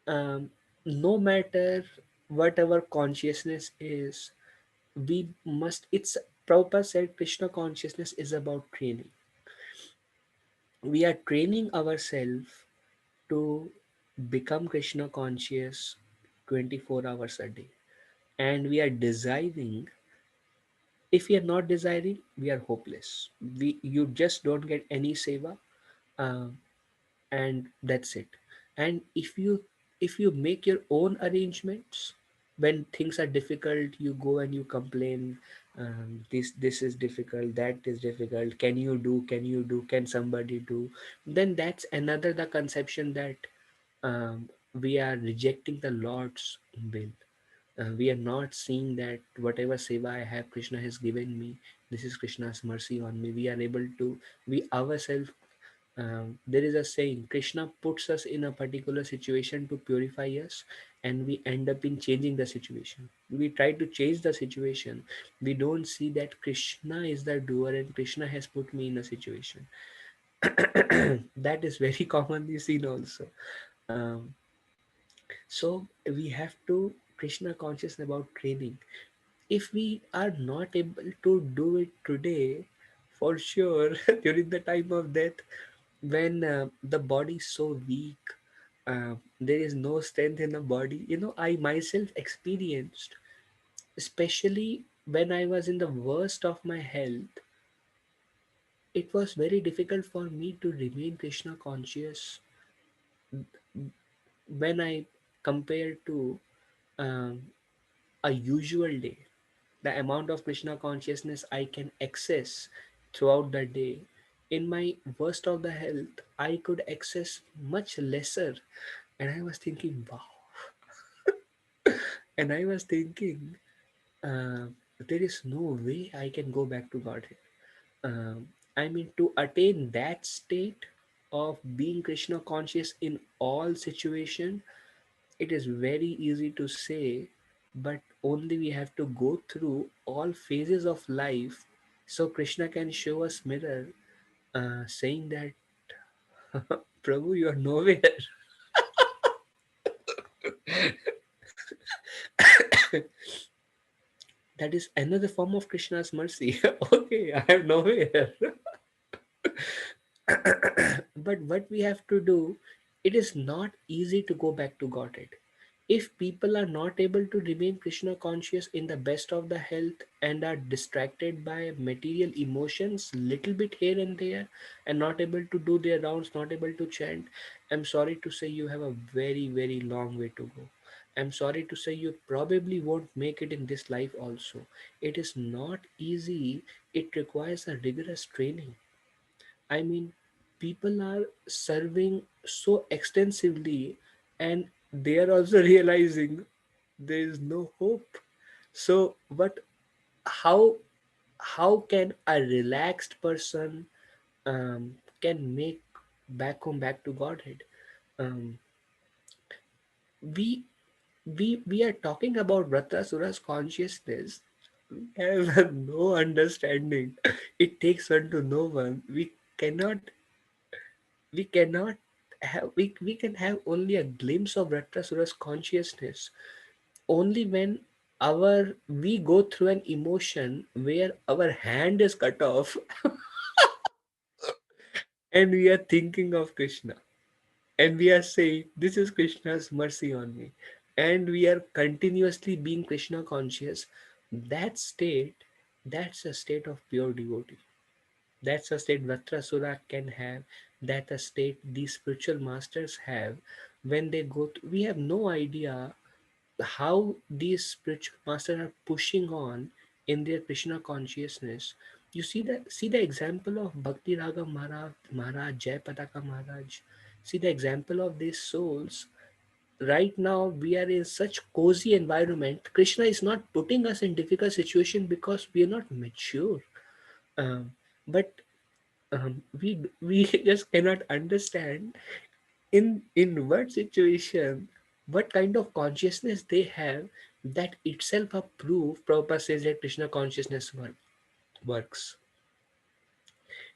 no matter whatever consciousness is, we must, it's, Prabhupada said Krishna consciousness is about training. We are training ourselves to become Krishna conscious 24 hours a day. And we are desiring, if we are not desiring, we are hopeless. You just don't get any seva, uh, and that's it. And if you make your own arrangements, when things are difficult, you go and you complain, this is difficult, that is difficult, can somebody do, then that's another the conception that we are rejecting the Lord's will. We are not seeing that whatever seva I have, Krishna has given me, this is Krishna's mercy on me. We are able to, we ourselves, there is a saying, Krishna puts us in a particular situation to purify us, and we end up in changing the situation. We try to change the situation. We don't see that Krishna is the doer and Krishna has put me in a situation. That is very commonly seen also. Um, so we have to Krishna conscious about training. If we are not able to do it today, for sure, during the time of death, when the body is so weak, there is no strength in the body. I myself experienced, especially when I was in the worst of my health, it was very difficult for me to remain Krishna conscious when I compare to um, a usual day. The amount of Krishna consciousness I can access throughout the day. In my worst of the health, I could access much lesser. And I was thinking, wow. And I was thinking, uh, there is no way I can go back to Godhead. I mean, to attain that state of being Krishna conscious in all situation, it is very easy to say, but only we have to go through all phases of life, so Krishna can show us mirror, saying that, Prabhu, you are nowhere. That is another form of Krishna's mercy. Okay, I am nowhere. But what we have to do, it is not easy to go back to Godhead. If people are not able to remain Krishna conscious in the best of the health and are distracted by material emotions, little bit here and there, and not able to do their rounds, not able to chant, I'm sorry to say you have a very, very long way to go. I'm sorry to say you probably won't make it in this life also. It is not easy. It requires a rigorous training. I mean, people are serving so extensively, and they are also realizing there is no hope. So, but how how can a relaxed person can make back home, back to Godhead? Um, we we are talking about Vrtrasura's consciousness. We have no understanding. It takes one to know one. We cannot we can have only a glimpse of Vrtrasura's consciousness only when we go through an emotion where our hand is cut off and we are thinking of Krishna, and we are saying, this is Krishna's mercy on me, and we are continuously being Krishna conscious. That state, that's a state of pure devotee. That's a state Vrtrasura can have. That a state these spiritual masters have when they go. We have no idea how these spiritual masters are pushing on in their Krishna consciousness. You see the example of Bhakti Raga Maharaj, Jai Pataka Maharaj. See the example of these souls. Right now we are in such cozy environment. Krishna is not putting us in difficult situation because we are not mature. But we just cannot understand in what situation, what kind of consciousness they have. That itself a proof. Prabhupada says that Krishna consciousness works.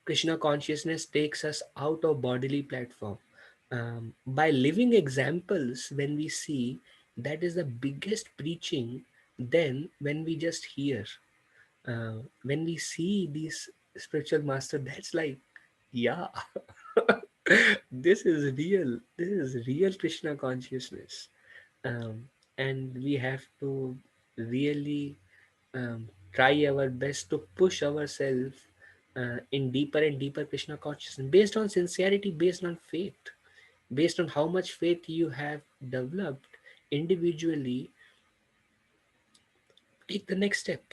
Krishna consciousness takes us out of bodily platform. By living examples, when we see, that is the biggest preaching. Then when we just hear, when we see these spiritual master, that's like, yeah, this is real Krishna consciousness. And we have to really try our best to push ourselves in deeper and deeper Krishna consciousness, based on sincerity, based on faith, based on how much faith you have developed individually. Take the next step,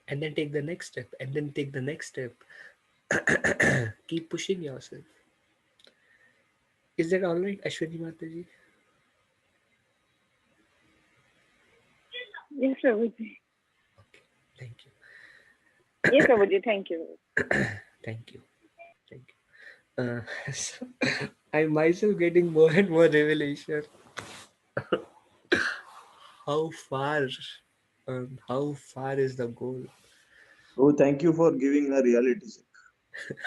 and then take the next step, and then take the next step. Keep pushing yourself. Is that all right, Ashwini Mataji? Yes, Prabhuji. Okay, thank you. Yes, Prabhuji. Thank you. Thank you. Thank you. So I myself getting more and more revelation. How far, how far is the goal? Oh, thank you for giving a reality check.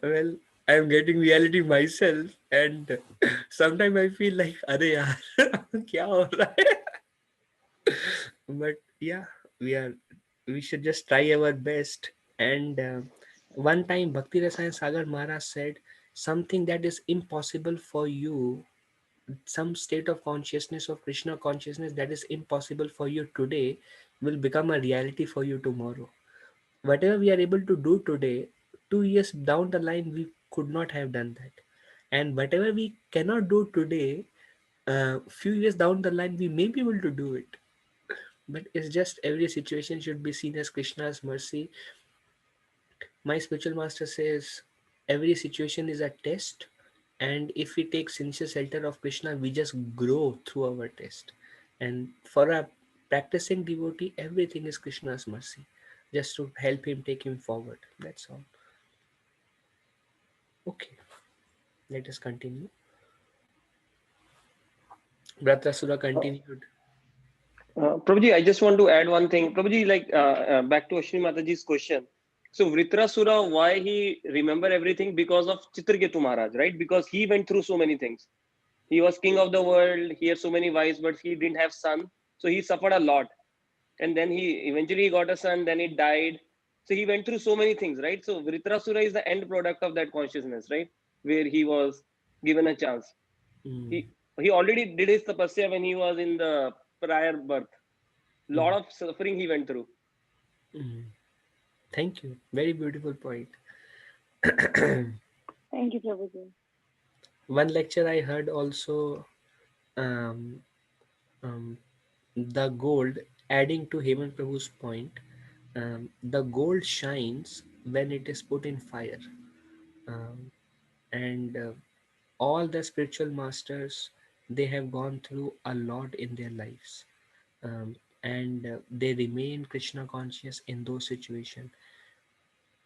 Well, I'm getting reality myself, and sometimes I feel like, अरे यार, क्या हो रहा है? But yeah, we are. We should just try our best. And one time, Bhakti Rasayan Sagar Maharaj said, something that is impossible for you, some state of consciousness of Krishna consciousness that is impossible for you today, will become a reality for you tomorrow. Whatever we are able to do today, 2 years down the line, we could not have done that. And whatever we cannot do today, few years down the line, we may be able to do it. But it's just every situation should be seen as Krishna's mercy. My spiritual master says every situation is a test, and if we take sincere shelter of Krishna, we just grow through our test. And for a practicing devotee, everything is Krishna's mercy, just to help him take him forward. That's all. Okay, let us continue. Vrtrasura continued. Prabhuji, I just want to add one thing. Prabhuji, back to Ashwini Mataji's question. So Vrtrasura, why he remember everything? Because of Chitraketu Maharaj, right? Because he went through so many things. He was king of the world. He had so many wives, but he didn't have son. So he suffered a lot. And then he eventually got a son, then he died. So he went through so many things, right? So Vrtrasura is the end product of that consciousness, right? Where he was given a chance. Mm, He already did his tapasya when he was in the prior birth. Lot mm, of suffering he went through. mm. Thank you. Very beautiful point. Thank you, Prabhuji. One lecture I heard also, um, um, the gold, adding to Hemant Prabhu's point, the gold shines when it is put in fire. Um, and all the spiritual masters, they have gone through a lot in their lives. And they remain Krishna conscious in those situations.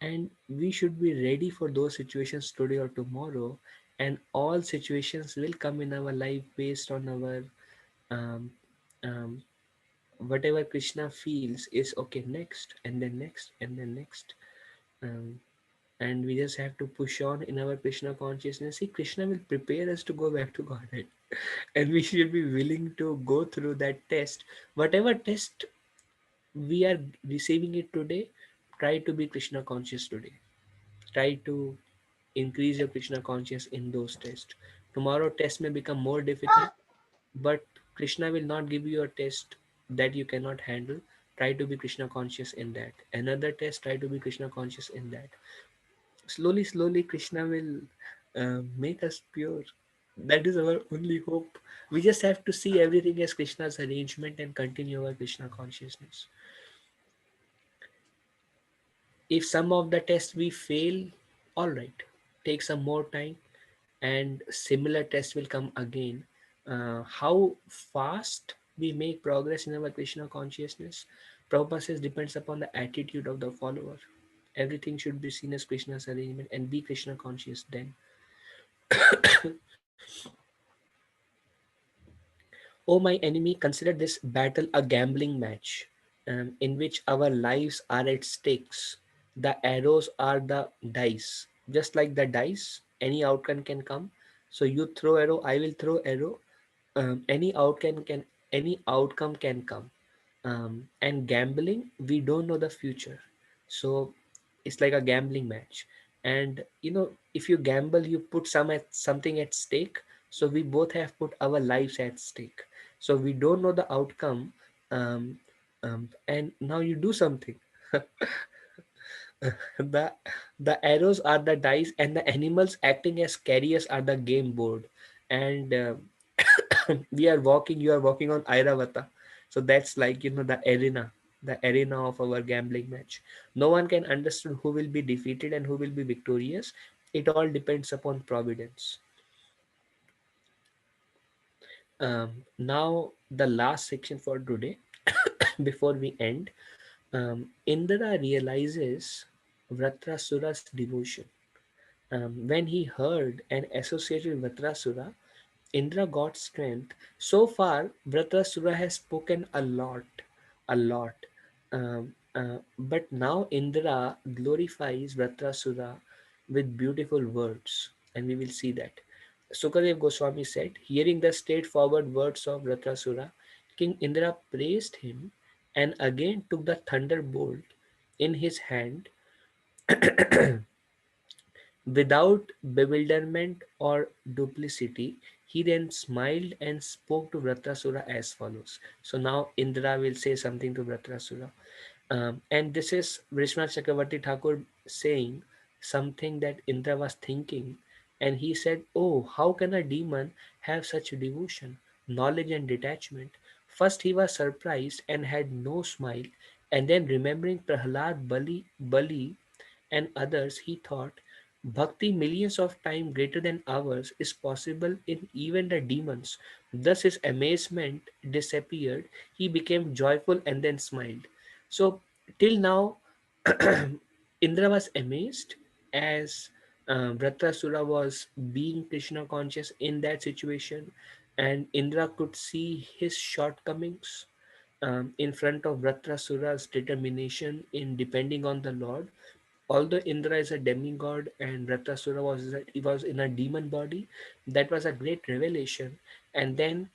And we should be ready for those situations today or tomorrow. And all situations will come in our life based on our um, um, whatever Krishna feels is okay next, and then next, and then next. Um, and we just have to push on in our Krishna consciousness. See, Krishna will prepare us to go back to Godhead, and we should be willing to go through that test. Whatever test we are receiving it today, try to be Krishna conscious today. Try to increase your Krishna conscious in those tests. Tomorrow, test may become more difficult, but Krishna will not give you a test that you cannot handle. Try to be Krishna conscious in that. Another test, try to be Krishna conscious in that. Slowly, slowly, Krishna will make us pure. That is our only hope. We just have to see everything as Krishna's arrangement and continue our Krishna consciousness. If some of the tests we fail, all right, take some more time and similar tests will come again. How fast we make progress in our Krishna consciousness, Prabhupada says, depends upon the attitude of the follower. Everything should be seen as Krishna's arrangement and be Krishna conscious then. O my enemy, consider this battle a gambling match, in which our lives are at stakes. The arrows are the dice. Just like the dice, any outcome can come. So you throw arrow, I will throw arrow. Any outcome can come. And gambling, we don't know the future. So it's like a gambling match. And if you gamble, you put something at stake. So we both have put our lives at stake, so we don't know the outcome. And now you do something. the the arrows are the dice and the animals acting as carriers are the game board. And we are walking you are walking on Airavata. So that's like the arena of our gambling match. No one can understand who will be defeated and who will be victorious. It all depends upon providence. Now the last section for today, before we end. Indra realizes Vrtrasura's devotion. When he heard and associated Vrtrasura, Indra got strength. So far, Vrtrasura has spoken a lot. But now Indra glorifies Vrtrasura with beautiful words, and we will see that. Sukadev Goswami said, hearing the straightforward words of Vrtrasura, King Indra praised him and again took the thunderbolt in his hand without bewilderment or duplicity. He then smiled and spoke to Vrtrasura as follows. So now Indra will say something to Vrtrasura. And this is Vishwanath Chakravarti Thakur saying something that Indra was thinking. And he said, oh, how can a demon have such devotion, knowledge, and detachment? First, he was surprised and had no smile. And then, remembering Prahlad, Bali, and others, he thought, Bhakti millions of times greater than ours is possible in even the demons. Thus, his amazement disappeared. He became joyful and then smiled. So, till now, Indra was amazed as Vrtrasura was being Krishna conscious in that situation, and Indra could see his shortcomings in front of Vrtrasura's determination in depending on the Lord. Although Indra is a demigod and Vrtrasura he was in a demon body, that was a great revelation. And then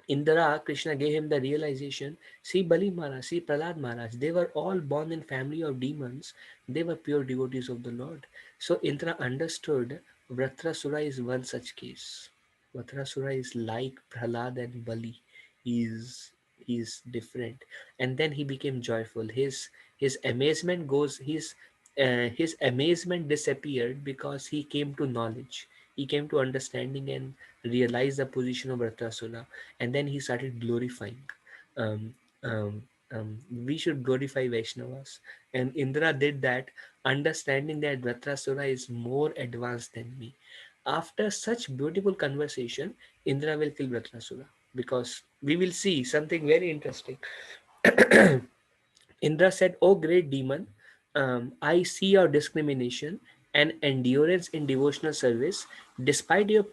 Indra, Krishna gave him the realization, see Bali Maharaj, see Prahlad Maharaj, they were all born in family of demons. They were pure devotees of the Lord. So Indra understood Vrtrasura is one such case. Vrtrasura is like Prahlad and Bali. He is different. And then he became joyful. His amazement goes, his amazement disappeared because he came to knowledge. He came to understanding and realized the position of Vrtrasura, and then he started glorifying. Um, we should glorify Vaishnavas, and Indra did that, understanding that Vrtrasura is more advanced than me. After such beautiful conversation, Indra will kill Vrtrasura because we will see something very interesting. Indra said, "O great demon, I see your discrimination and endurance in devotional service, despite your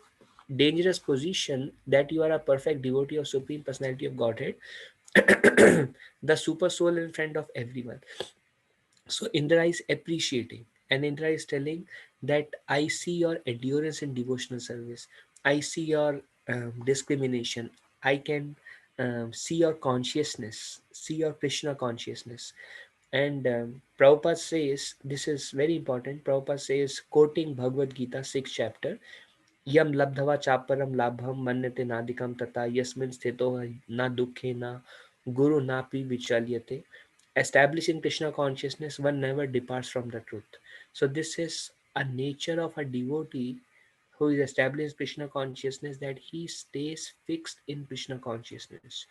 dangerous position that you are a perfect devotee of Supreme Personality of Godhead, the super soul in front of everyone." So Indra is appreciating, and Indra is telling that I see your endurance in devotional service. I see your discrimination. I can see your consciousness, see your Krishna consciousness. And Prabhupada says, this is very important. Prabhupada says, quoting Bhagavad Gita, 6th chapter, Yam labdhava chaparam labham manyate nadikam tata yasmin sthito na dukhe na guru napi vichalyate. Establishing Krishna consciousness, one never departs from the truth. So this is a nature of a devotee who is established Krishna consciousness, that he stays fixed in Krishna consciousness.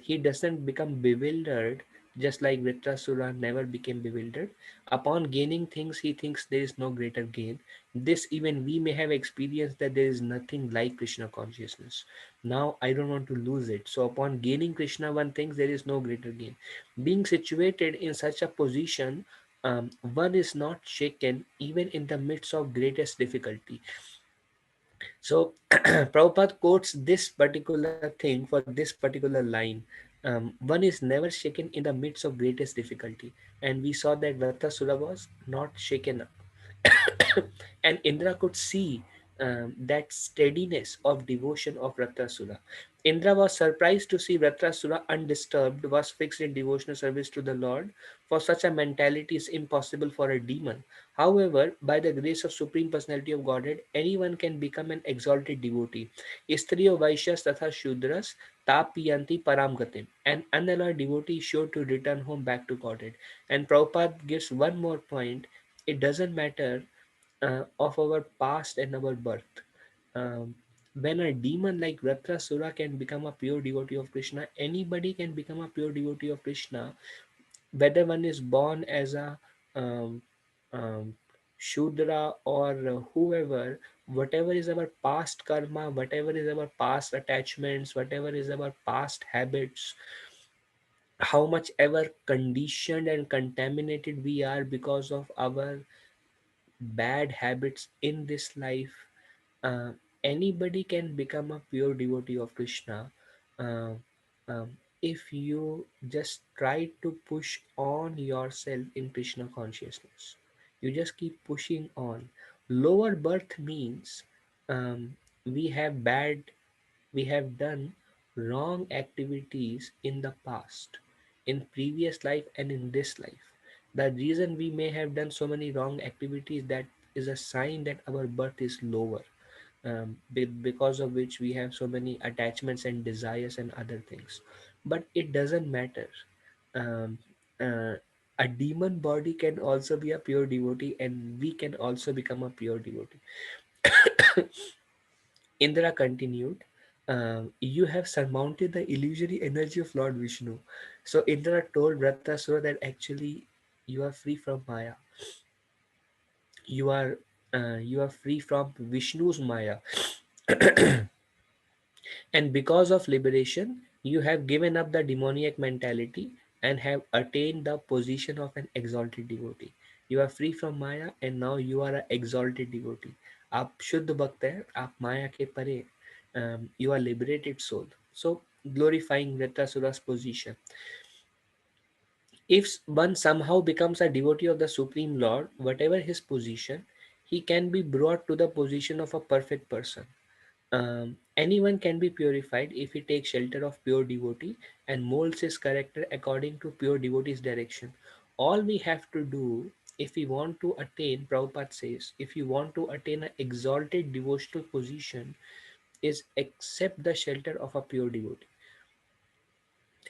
He doesn't become bewildered Just like Vrtrasura never became bewildered, upon gaining things he thinks there is no greater gain. This even we may have experienced that there is nothing like Krishna consciousness. Now I don't want to lose it. So upon gaining Krishna, one thinks there is no greater gain. Being situated in such a position, one is not shaken even in the midst of greatest difficulty. So Prabhupada quotes this particular thing for this particular line. One is never shaken in the midst of greatest difficulty. And we saw that Vrtrasura was not shaken up. And Indra could see that steadiness of devotion of Vrtrasura. Indra was surprised to see Vrtrasura undisturbed, was fixed in devotional service to the Lord. For such a mentality is impossible for a demon. However, by the grace of Supreme Personality of Godhead, anyone can become an exalted devotee. Istriyo Vaishyas tatha Shudras tapiyanti param gatim. An unalloyed devotee is sure to return home back to Godhead. And Prabhupada gives one more point. It doesn't matter of our past and our birth. Um, when a demon like Vrtrasura can become a pure devotee of Krishna, anybody can become a pure devotee of Krishna, whether one is born as a um, um, Shudra or whoever, whatever is our past karma, whatever is our past attachments, whatever is our past habits, how much ever conditioned and contaminated we are because of our bad habits in this life, uh, anybody can become a pure devotee of Krishna, uh, if you just try to push on yourself in Krishna consciousness. You just keep pushing on. Lower birth means we have bad, we have done wrong activities in the past, in previous life and in this life. The reason we may have done so many wrong activities, that is a sign that our birth is lower, because of which we have so many attachments and desires and other things. But it doesn't matter. um, uh, a demon body can also be a pure devotee, and we can also become a pure devotee. Indra continued, you have surmounted the illusory energy of Lord Vishnu. So Indra told Vrtrasura that actually you are free from Maya. You are you are free from Vishnu's Maya. And because of liberation, you have given up the demoniac mentality and have attained the position of an exalted devotee. You are free from Maya and now you are an exalted devotee. आप शुद्ध भक्त है, आप माया के परे, you are liberated soul. So glorifying Vritrasura's position. If one somehow becomes a devotee of the Supreme Lord, whatever his position, he can be brought to the position of a perfect person. Anyone can be purified if he takes shelter of pure devotee and molds his character according to pure devotee's direction. All we have to do, if we want to attain, Prabhupada says, if you want to attain an exalted devotional position, is accept the shelter of a pure devotee,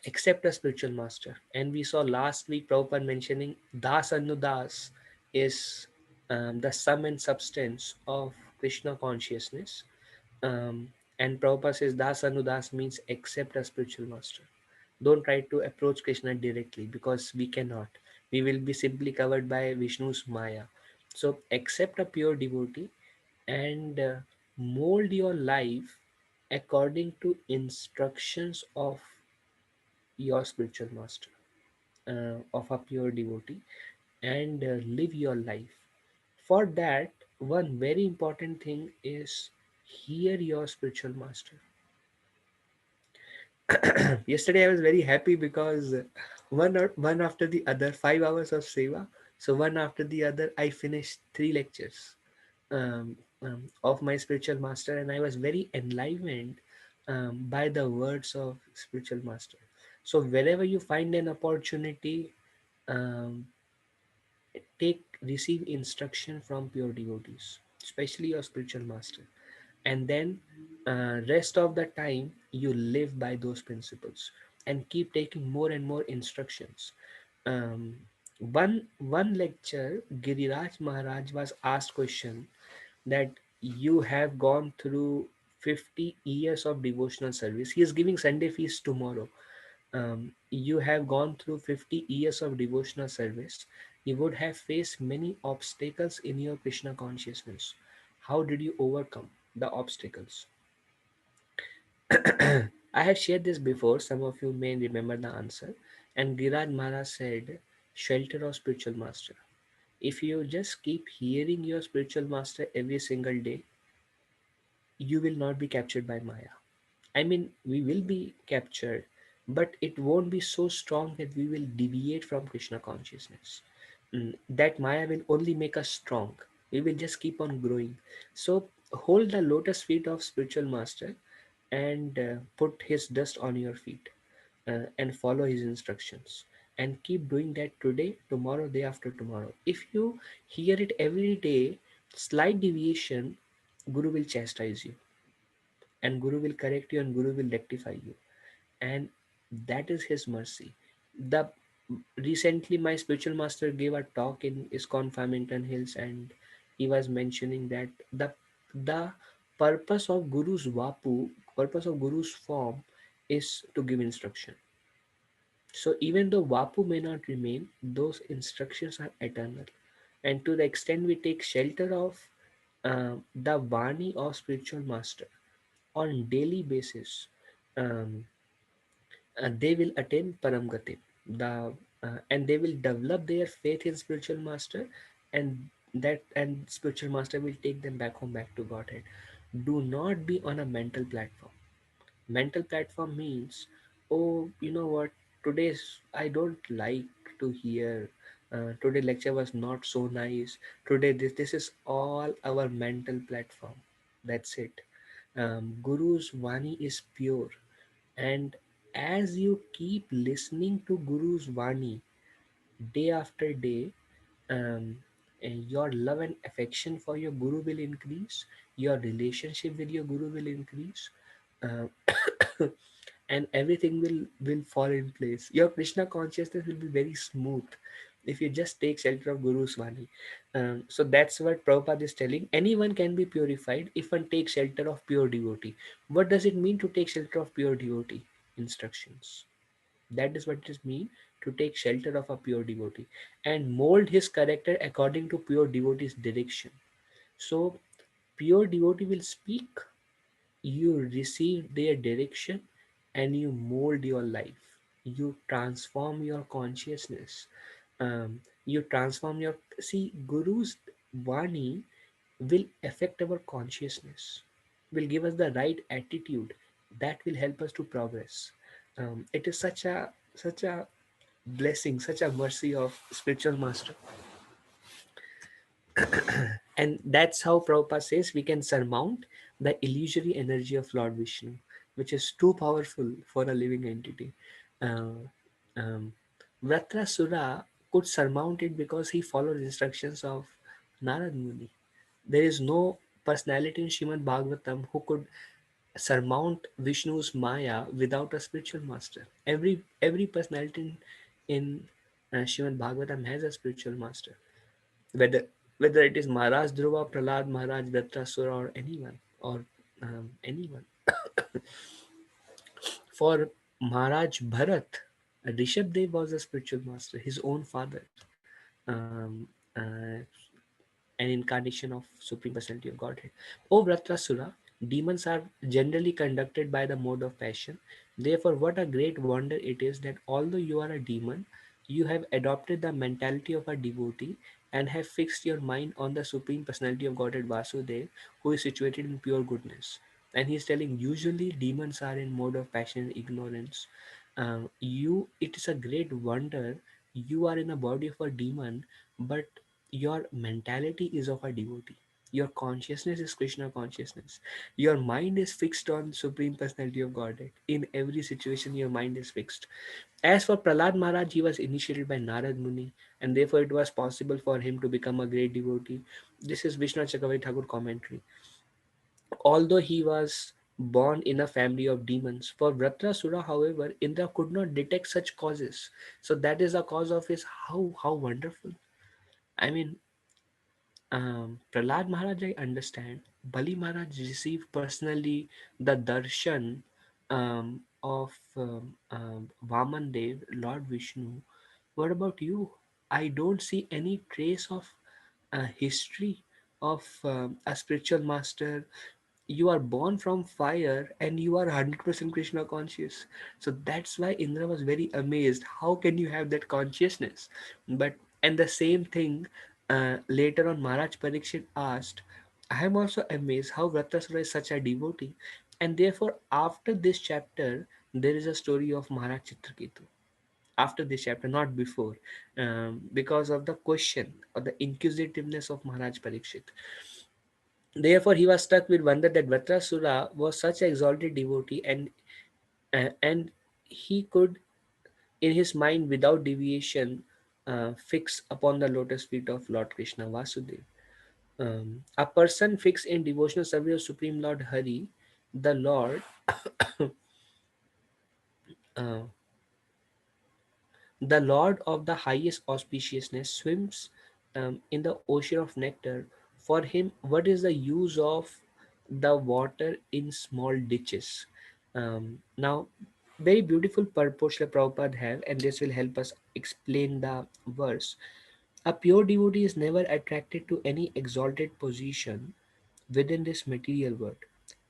accept a spiritual master. And we saw last week Prabhupada mentioning Das Anudas is the sum and substance of Krishna consciousness. And Prabhupada says Das Anudas means accept a spiritual master. Don't try to approach Krishna directly, because we cannot. We will be simply covered by Vishnu's Maya. So accept a pure devotee and mold your life according to instructions of your spiritual master, of a pure devotee, and live your life. For that, one very important thing is hear your spiritual master. Yesterday I was very happy because one after the other, 5 hours of seva. So one after the other, I finished 3 lectures of my spiritual master, and I was very enlivened by the words of spiritual master. So wherever you find an opportunity, um, take receive instruction from pure devotees, especially your spiritual master, and then rest of the time you live by those principles and keep taking more and more instructions. um, one lecture, Giriraj Maharaj was asked question that you have gone through 50 years of devotional service. He is giving Sunday feast tomorrow. You have gone through 50 years of devotional service. You would have faced many obstacles in your Krishna consciousness. How did you overcome the obstacles? I have shared this before. Some of you may remember the answer. And Giraj Maharaj said, shelter of spiritual master. If you just keep hearing your spiritual master every single day, you will not be captured by Maya. I mean, we will be captured, but it won't be so strong that we will deviate from Krishna consciousness. That Maya will only make us strong. We will just keep on growing. So hold the lotus feet of spiritual master and put his dust on your feet and follow his instructions. And keep doing that today, tomorrow, day after tomorrow. If you hear it every day, slight deviation, Guru will chastise you, and Guru will correct you, and Guru will rectify you, and that is his mercy. The Recently my spiritual master gave a talk in ISKCON Farmington Hills, and he was mentioning that the purpose of Guru's Vapu, purpose of Guru's form, is to give instruction. So even though Vapu may not remain, those instructions are eternal. And to the extent we take shelter of the Vani of spiritual master on daily basis, um, they will attain Paramgati. And they will develop their faith in spiritual master, and spiritual master will take them back home, back to Godhead. Do not be on a mental platform. Mental platform means, oh, you know what, today's I don't like to hear, today lecture was not so nice, today this is all our mental platform. That's it. Guru's Vani is pure, and as you keep listening to Guru's Vani day after day, um, your love and affection for your Guru will increase, your relationship with your Guru will increase, uh, and everything will fall in place. Your Krishna consciousness will be very smooth if you just take shelter of Guru's Vani. So that's what Prabhupada is telling. Anyone can be purified if one takes shelter of pure devotee. What does it mean to take shelter of pure devotee? Instructions. That is what it means to take shelter of a pure devotee and mold his character according to pure devotee's direction. So pure devotee will speak, you receive their direction, and you mold your life. You transform your consciousness. You transform your, see, Guru's Vani will affect our consciousness, will give us the right attitude that will help us to progress. It is such a blessing, such a mercy of spiritual master. And that's how Prabhupada says we can surmount the illusory energy of Lord Vishnu, which is too powerful for a living entity. Uh, um, Vrtrasura could surmount it because he followed instructions of Narad Muni. There is no personality in Srimad Bhagavatam who could surmount Vishnu's Maya without a spiritual master. Every personality in Srimad Bhagavatam has a spiritual master, whether whether it is Maharaj Dhruva, Prahlad Maharaj, Vrtrasura, or anyone. For Maharaj Bharat, Rishabdev was a spiritual master, his own father, um, uh, an incarnation of Supreme Personality of Godhead. O Vrtrasura, demons are generally conducted by the mode of passion. Therefore, what a great wonder it is that although you are a demon, you have adopted the mentality of a devotee and have fixed your mind on the Supreme Personality of Godhead Vasudev, who is situated in pure goodness. And he is telling, usually demons are in mode of passion and ignorance. It is a great wonder. You are in a body of a demon, but your mentality is of a devotee. Your consciousness is Krishna consciousness. Your mind is fixed on Supreme Personality of Godhead. In every situation, your mind is fixed. As for Prahlad Maharaj, he was initiated by Narad Muni, and therefore it was possible for him to become a great devotee. This is Vishnu Chakravarti Thakur commentary. Although he was born in a family of demons, for Vrtrasura, however, Indra could not detect such causes. So that is the cause of his, how wonderful. I mean, Prahlad Maharaj, I understand. Bali Maharaj received personally the darshan of Vaman Dev, Lord Vishnu, what about you? I don't see any trace of history of a spiritual master. You are born from fire and you are 100% Krishna conscious. So that's why Indra was very amazed. How can you have that consciousness? But and the same thing later on Maharaj Parikshit asked, I am also amazed how Vrtrasura is such a devotee. And therefore after this chapter there is a story of Maharaj Chitraketu. After this chapter, not before, because of the question or the inquisitiveness of Maharaj Parikshit. Therefore, he was struck with wonder that Vrtrasura was such an exalted devotee, and he could, in his mind, without deviation, fix upon the lotus feet of Lord Krishna Vasudev. A person fixed in devotional service of Supreme Lord Hari, the Lord, uh, the Lord of the highest auspiciousness, swims in the ocean of nectar. For him, what is the use of the water in small ditches? Now, very beautiful purport Srila Prabhupada have, and this will help us explain the verse. A pure devotee is never attracted to any exalted position within this material world.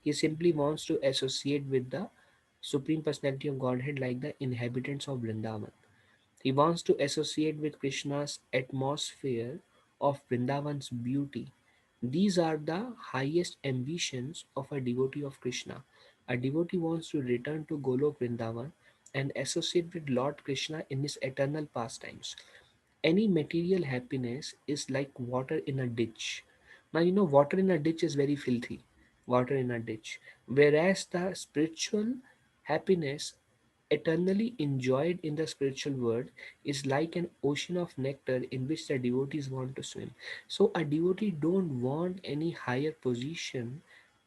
He simply wants to associate with the Supreme Personality of Godhead like the inhabitants of Vrindavan. He wants to associate with Krishna's atmosphere of Vrindavan's beauty. These are the highest ambitions of a devotee of Krishna. A devotee wants to return to Golok Vrindavan and associate with Lord Krishna in his eternal pastimes. Any material happiness is like water in a ditch. Now, you know, water in a ditch is very filthy. Water in a ditch. Whereas the spiritual happiness eternally enjoyed in the spiritual world is like an ocean of nectar in which the devotees want to swim. So a devotee don't want any higher position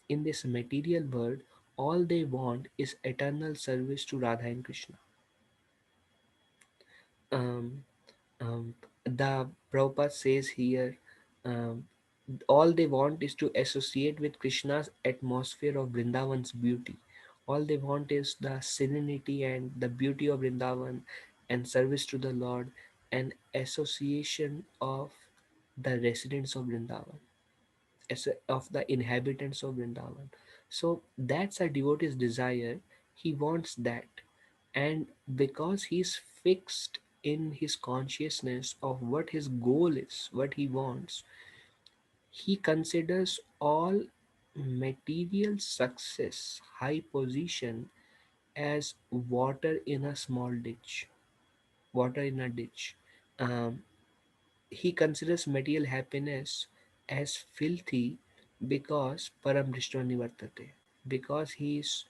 in this material world. All they want is eternal service to Radha and Krishna. Um, the Prabhupada says here, um, all they want is to associate with Krishna's atmosphere of Vrindavan's beauty. All they want is the serenity and the beauty of Vrindavan and service to the Lord and association of the residents of Vrindavan, of the inhabitants of Vrindavan. So that's a devotee's desire. He wants that. And because he's fixed in his consciousness of what his goal is, what he wants, he considers all material success, high position as water in a small ditch. Water in a ditch. Um, he considers material happiness as filthy because param drishto nivartate, because he is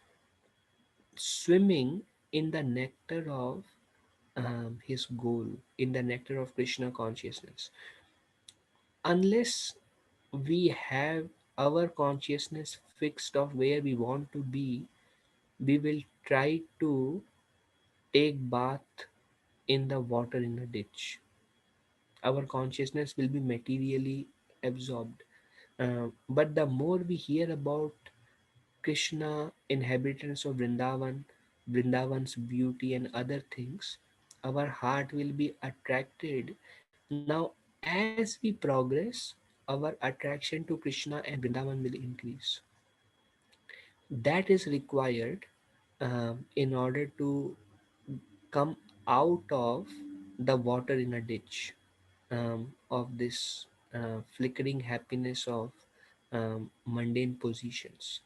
swimming in the nectar of his goal, in the nectar of Krishna consciousness. Unless we have our consciousness fixed of where we want to be, we will try to take bath in the water in a ditch. Our consciousness will be materially absorbed. But the more we hear about Krishna, inhabitants of Vrindavan, Vrindavan's beauty, and other things, our heart will be attracted. Now, as we progress, our attraction to Krishna and Vrindavan will increase. That is required in order to come out of the water in a ditch of this flickering happiness of mundane positions.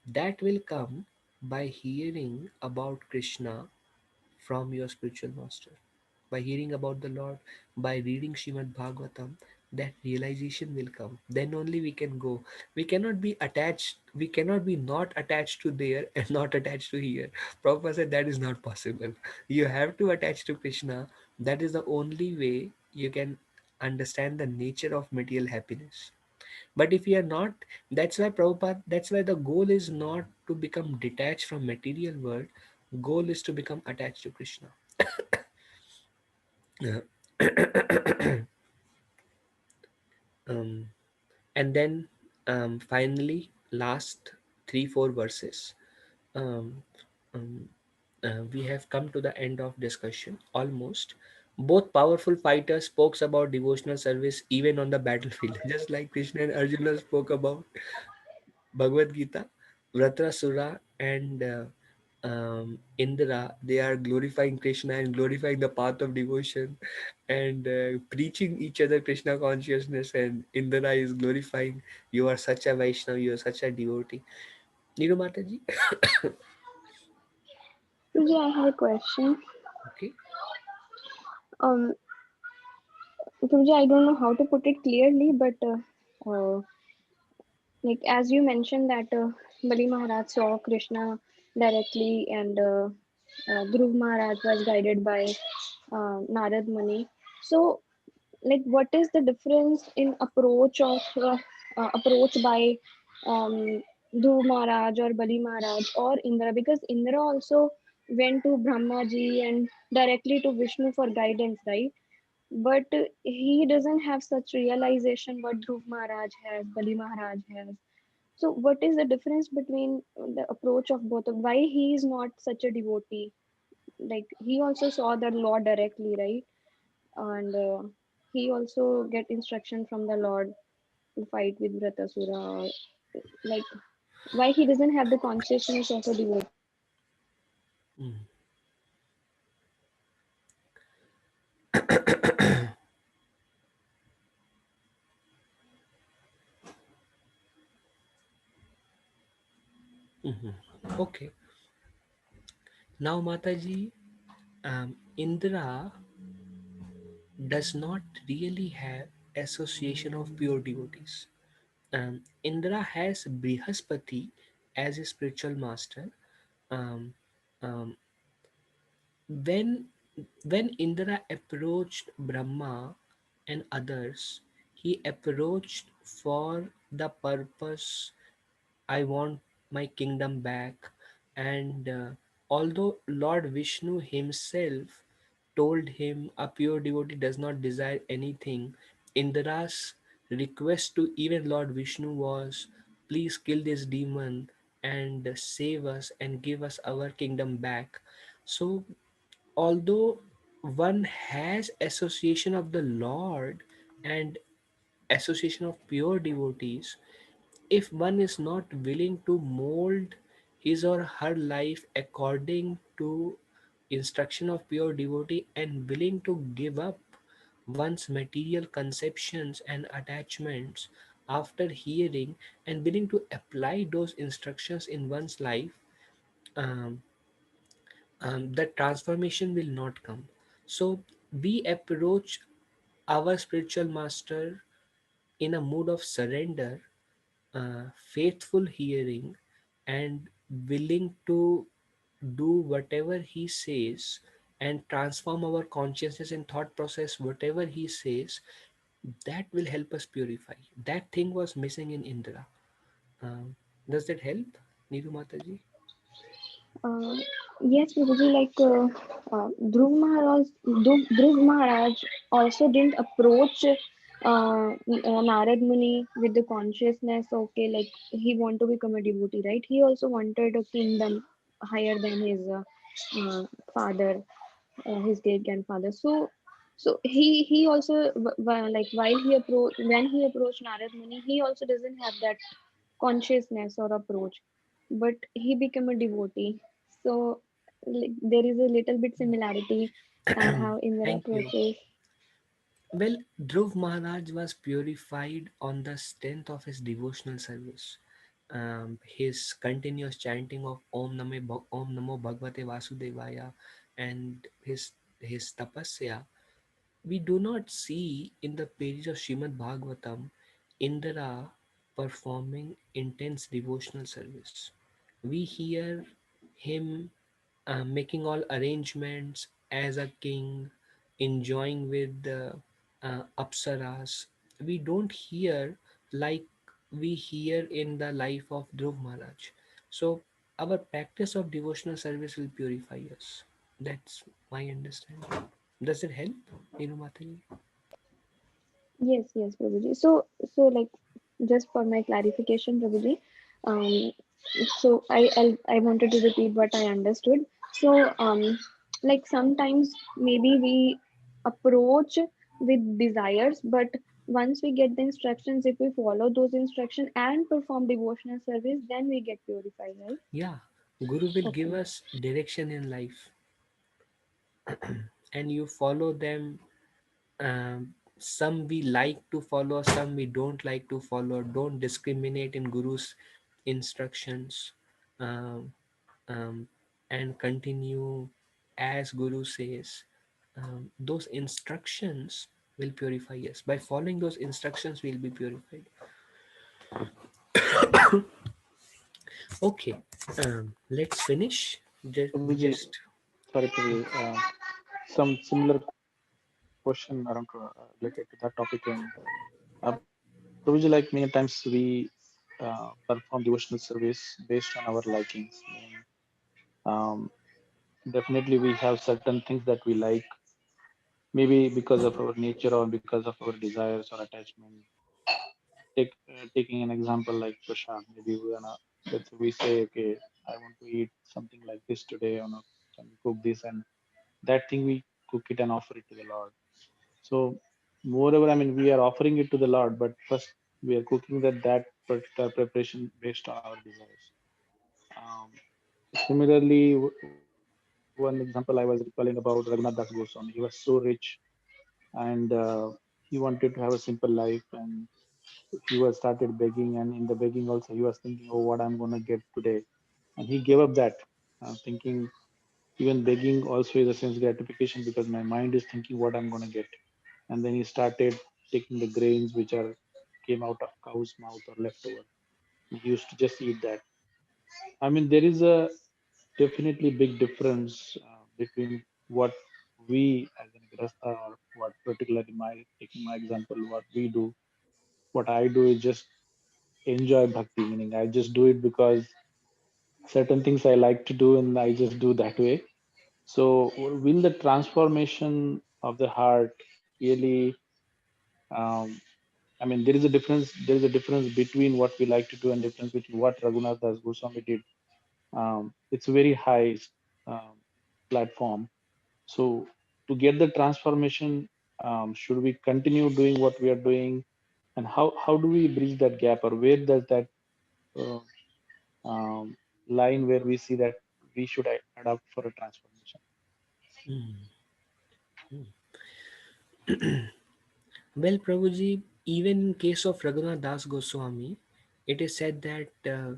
That will come by hearing about Krishna from your spiritual master. By hearing about the Lord, by reading Shrimad Bhagavatam, that realization will come. Then only we can go. We cannot be attached, we cannot be not attached to there and not attached to here. Prabhupada said that is not possible. You have to attach to Krishna. That is the only way you can understand the nature of material happiness. But if you are not, that's why Prabhupada, that's why the goal is not to become detached from material world. Goal is to become attached to Krishna. Yeah. um, and then finally, last 3 4 verses. Um, We have come to the end of discussion almost. Both powerful fighters spoke about devotional service even on the battlefield, just like Krishna and Arjuna spoke about Bhagavad Gita. Vrtrasura and Indra, they are glorifying Krishna and glorifying the path of devotion and preaching each other Krishna consciousness. And Indra is glorifying, you are such a Vaishnava, you are such a devotee. Neeru Mataji? Yeah, I have a question. Okay. Um, Guruji, I don't know how to put it clearly, but like as you mentioned that Bali Maharaj saw Krishna directly, and Dhruv Maharaj was guided by Narad Muni. So, like, what is the difference in approach by Dhruv Maharaj or Bali Maharaj or Indra? Because Indra also went to Brahma ji and directly to Vishnu for guidance, right? But he doesn't have such realization what Dhruv Maharaj has, Bali Maharaj has. So, what is the difference between the approach of both? Why he is not such a devotee? Like he also saw the Lord directly, right? And he also get instruction from the Lord to fight with Vrtrasura. Like why he doesn't have the consciousness of a devotee? Mm. Mhm. Okay. Now, Mataji, Indra does not really have association of pure devotees. Indra has Brihaspati as a spiritual master. Um, um, when when Indra approached Brahma and others, he approached for the purpose, I want my kingdom back. And although Lord Vishnu himself told him a pure devotee does not desire anything, Indra's request to even Lord Vishnu was, please kill this demon and save us and give us our kingdom back. So, although one has association of the Lord and association of pure devotees, if one is not willing to mold his or her life according to instruction of pure devotee and willing to give up one's material conceptions and attachments after hearing and willing to apply those instructions in one's life, um, the transformation will not come. So we approach our spiritual master in a mood of surrender, faithful hearing, and willing to do whatever he says and transform our consciousness and thought process, whatever he says, that will help us purify. That thing was missing in Indra. Um, does that help, Neeru Mataji? Uh, yes, Prabhuji, like Dhruv Maharaj also didn't approach Narad Muni with the consciousness, okay, like he want to become a devotee, right? He also wanted a kingdom higher than his father, his great grandfather. So he also like while he approach when he approached Narad Muni, he also doesn't have that consciousness or approach, but he became a devotee. So like, there is a little bit similarity how Indra Thank you. approaches. Well, Dhruv Maharaj was purified on the strength of his devotional service. His continuous chanting of Om Namo Bhagavate Vasudevaya and his tapasya, we do not see in the pages of Srimad Bhagavatam Indra performing intense devotional service. We hear him making all arrangements as a king, enjoying with the apsaras. We don't hear like we hear in the life of Dhruv Maharaj. So, our practice of devotional service will purify us. That's my understanding. Does it help, Neenu Mataji? Yes, Prabhuji. So like just for my clarification, Prabhuji, um, so I wanted to repeat what I understood. So like sometimes maybe we approach with desires, but once we get the instructions, if we follow those instructions and perform devotional service, then we get purified, right? Yeah, Guru will give Okay. us direction in life, and you follow them. Some we like to follow, some we don't like to follow. Don't discriminate in Guru's instructions, um, um, and continue as Guru says. Those instructions will purify us. By following those instructions, we'll be purified. Okay, let's finish. Prabhuji, Just sorry, Prabhuji, some similar question around related to that topic. And Prabhuji, like many times we perform devotional service based on our likings. Meaning, um, definitely we have certain things that we like, maybe because of our nature or because of our desires or attachment. Taking an example like prashad, maybe we say, okay, I want to eat something like this today, or not, can we cook this, and that thing we cook it and offer it to the Lord. So moreover, I mean, we are offering it to the Lord, but first we are cooking that particular preparation based on our desires. Um, Similarly, one example I was recalling about Raghunath Das Goswami. He was so rich, and he wanted to have a simple life, and he was started begging, and in the begging also he was thinking, oh, what I'm going to get today, and he gave up that, thinking even begging also is a sense gratification because my mind is thinking what I'm going to get. And then he started taking the grains which are came out of cow's mouth or leftover. He used to just eat that. I mean, there is a definitely big difference between what we as an grasta, or what particularly my taking my example, what we do. What I do is just enjoy bhakti, meaning I just do it because certain things I like to do and I just do that way. So will the transformation of the heart really, um, I mean, there is a difference. There is a difference between what we like to do and difference between what Raghunath Das Goswami did. It's a very high um, platform. So to get the transformation, should we continue doing what we are doing, and how do we bridge that gap, or where does that uh, um, line where we see that we should adapt for a transformation? mm, mm. Well, Prabhuji, even in case of Raghunath Das Goswami, it is said that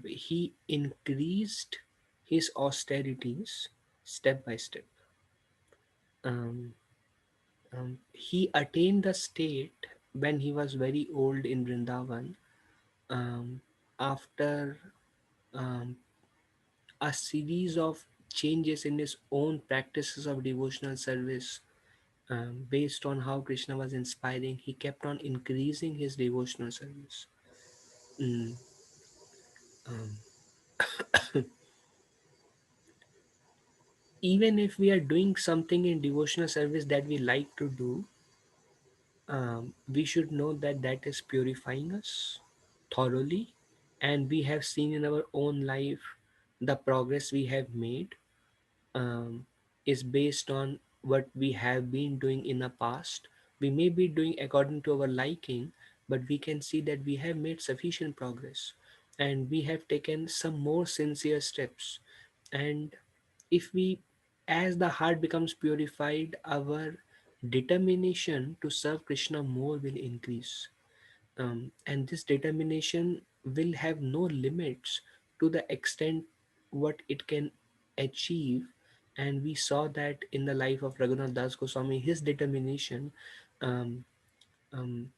he increased his austerities step by step. Um, he attained the state when he was very old in Vrindavan, after um, a series of changes in his own practices of devotional service. Based on how Krishna was inspiring, he kept on increasing his devotional service. Mm, um, Even if we are doing something in devotional service that we like to do, we should know that that is purifying us thoroughly, and we have seen in our own life the progress we have made, is based on what we have been doing in the past. We may be doing according to our liking, but we can see that we have made sufficient progress and we have taken some more sincere steps. And if we, as the heart becomes purified, our determination to serve Krishna more will increase, and this determination will have no limits to the extent what it can achieve. And we saw that in the life of Raghunath Das Goswami, his determination. um, um,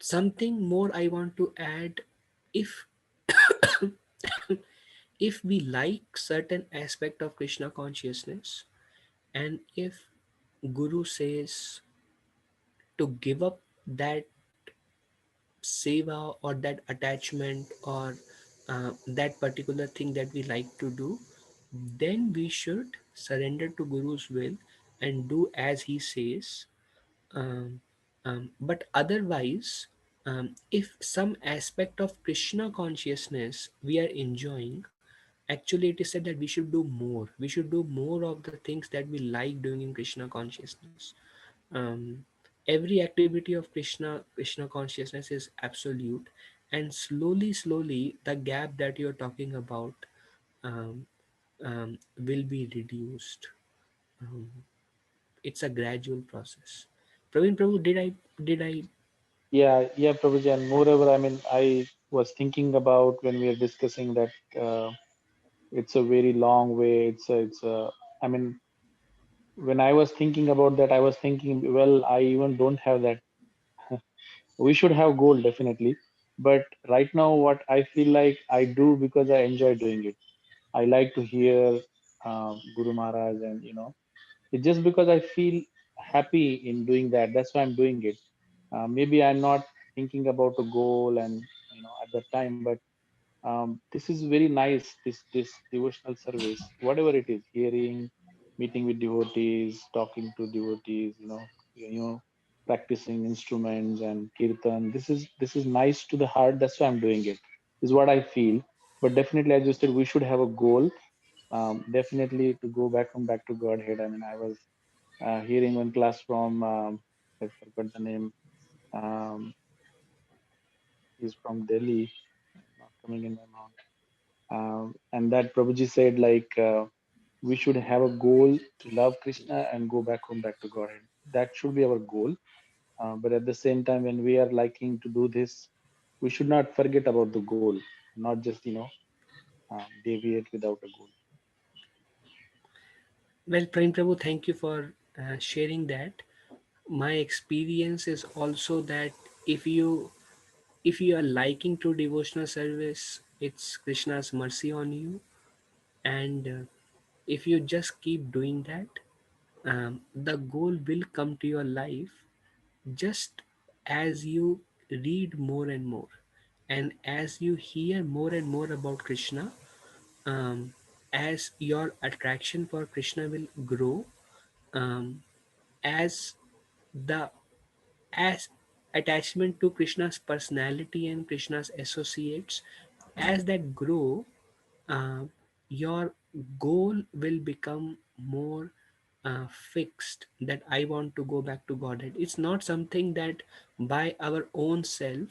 Something more I want to add: if if we like certain aspect of Krishna consciousness, and if Guru says to give up that seva or that attachment, or that particular thing that we like to do, then we should surrender to Guru's will and do as he says. Um, but otherwise, if some aspect of Krishna consciousness we are enjoying, Actually, it is said that we should do more. We should do more of the things that we like doing in Krishna consciousness. um, every activity of Krishna consciousness is absolute, and slowly the gap that you're talking about um, will be reduced. um, it's a gradual process. Praveen Prabhu, did I Yeah, Prabhuji, and moreover, I mean, I was thinking about when we are discussing that it's a very long way. I mean, when I was thinking about that, I was thinking, well, I even don't have that. We should have goal definitely, but right now, what I feel like I do because I enjoy doing it. I like to hear Guru Maharaj, and it's just because I feel happy in doing that. That's why I'm doing it. Maybe I'm not thinking about a goal, and at that time, but this is very nice. This devotional service, whatever it is, hearing, meeting with devotees, talking to devotees, practicing instruments and kirtan. This is nice to the heart. That's why I'm doing it. Is what I feel. But definitely, as you said, we should have a goal. Definitely to go back to Godhead. I mean, I was hearing one class from I forgot the name. Um, he's from Delhi, not coming in my mouth. And that Prabhuji said like we should have a goal to love Krishna and go back home, back to Godhead. That should be our goal. But at the same time, when we are liking to do this, we should not forget about the goal, not just deviate without a goal. Well, Praveen Prabhu, thank you for sharing that. My experience is also that if you if you are liking to devotional service, it's Krishna's mercy on you. And if you just keep doing that, the goal will come to your life just as you read more and more, and as you hear more and more about Krishna. um, as your attraction for Krishna will grow, um, as the as attachment to Krishna's personality and Krishna's associates, as that grow, uh, your goal will become more fixed, that I want to go back to Godhead. It's not something that by our own self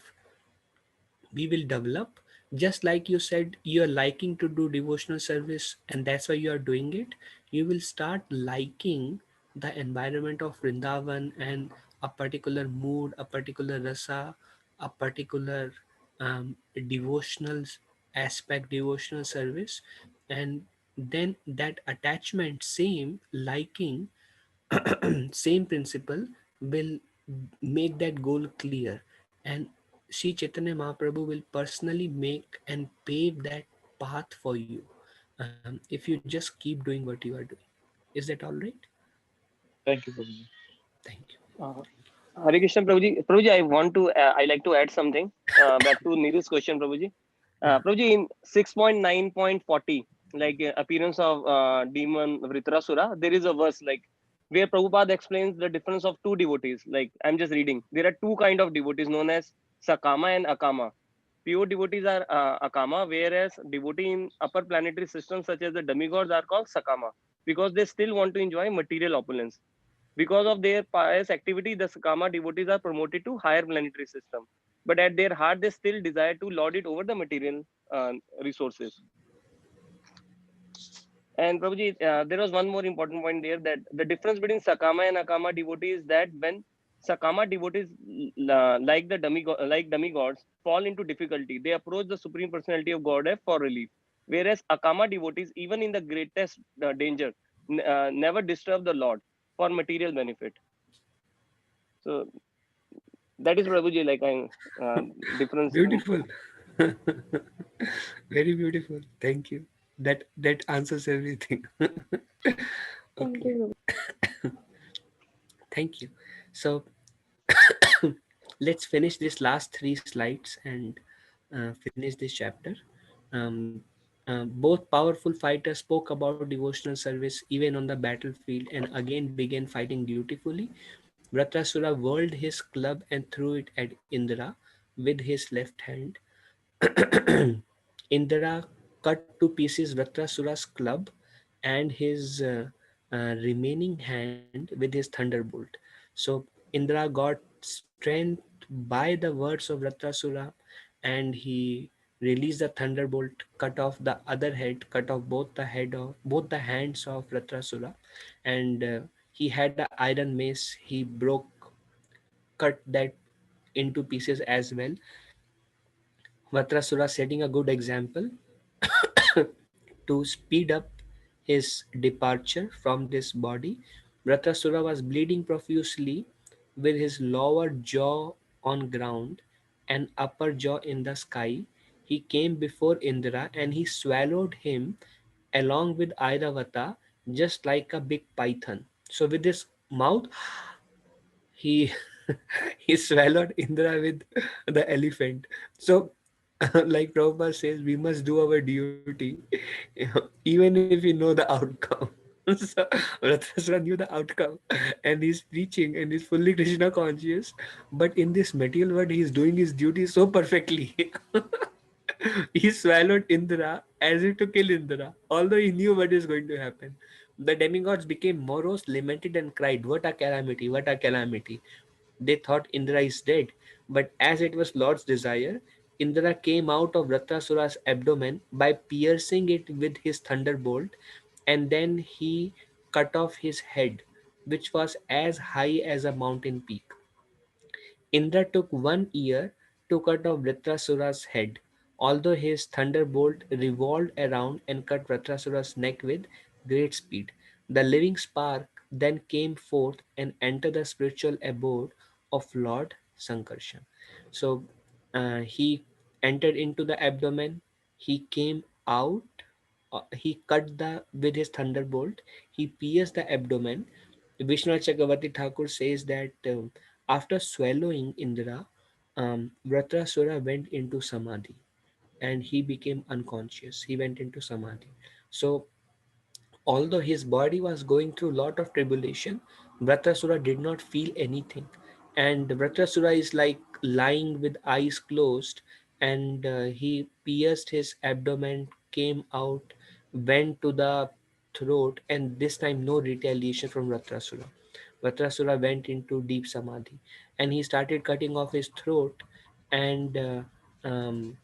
we will develop. Just like you said, you're liking to do devotional service and that's why you are doing it. You will start liking the environment of Vrindavan and a particular mood, a particular rasa, a particular devotional aspect, devotional service. And then that attachment, same liking, same principle will make that goal clear. And Sri Chaitanya Mahaprabhu will personally make and pave that path for you, if you just keep doing what you are doing. Is that all right? Thank you, Prabhuji. Thank you. Uh, Hare Krishna, Prabhuji. Prabhuji, I like to add something back to Niru's question, Prabhuji. Yeah. Prabhuji, in 6.9.40, like appearance of demon Vrtrasura, there is a verse like where Prabhupada explains the difference of two devotees. Like I'm just reading, there are two kind of devotees known as Sakama and Akama. Pure devotees are Akama, whereas devotee in upper planetary systems such as the demigods are called Sakama because they still want to enjoy material opulence. Because of their pious activity, the Sakama devotees are promoted to higher planetary system. But at their heart, they still desire to lord it over the material resources. And Prabhuji, there was one more important point there, that the difference between Sakama and Akama devotees is that when Sakama devotees, like demigods, fall into difficulty, they approach the Supreme Personality of Godhead for relief. Whereas Akama devotees, even in the greatest danger, never disturb the Lord for material benefit. So that is Prabhuji, like difference. Beautiful. Very beautiful. Thank you. That answers everything. Thank Okay. you. Thank you. So let's finish this last three slides and finish this chapter. Um, both powerful fighters spoke about devotional service even on the battlefield and again began fighting dutifully. Vrtrasura whirled his club and threw it at Indra with his left hand. Indra cut to pieces Vrtrasura's club and his remaining hand with his thunderbolt. So Indra got strength by the words of Vrtrasura, and he released the thunderbolt, cut off the other head, cut off both the hands of Vrtrasura, and he had an iron mace. He cut that into pieces as well. Vrtrasura setting a good example to speed up his departure from this body. Vrtrasura was bleeding profusely with his lower jaw on ground and upper jaw in the sky. He came before Indra and he swallowed him along with Airavata just like a big python. So with his mouth, he he swallowed Indra with the elephant. So, like Prabhupada says, we must do our duty, even if we know the outcome. So, Vrtrasura knew the outcome, and he's preaching and he's fully Krishna conscious. But in this material world, he's doing his duty so perfectly. He swallowed Indra as if to kill Indra, although he knew what is going to happen. The demigods became morose, lamented, and cried, "What a calamity! What a calamity!" They thought Indra is dead, but as it was Lord's desire, Indra came out of Vrtrasura's abdomen by piercing it with his thunderbolt, and then he cut off his head, which was as high as a mountain peak. Indra took 1 year to cut off Vrtrasura's head, although his thunderbolt revolved around and cut Vrtrasura's neck with great speed. The living spark then came forth and entered the spiritual abode of Lord Sankarshan. So he entered into the abdomen, he came out, he cut the with his thunderbolt, he pierced the abdomen. Vishnu Chakravarti Thakur says that after swallowing Indra, Vrtrasura went into samadhi and he became unconscious. He went into samadhi. So, although his body was going through lot of tribulation, Vrtrasura did not feel anything. And Vrtrasura is like lying with eyes closed, and he pierced his abdomen, came out, went to the throat, and this time no retaliation from Vrtrasura. Vrtrasura went into deep samadhi and he started cutting off his throat, and um,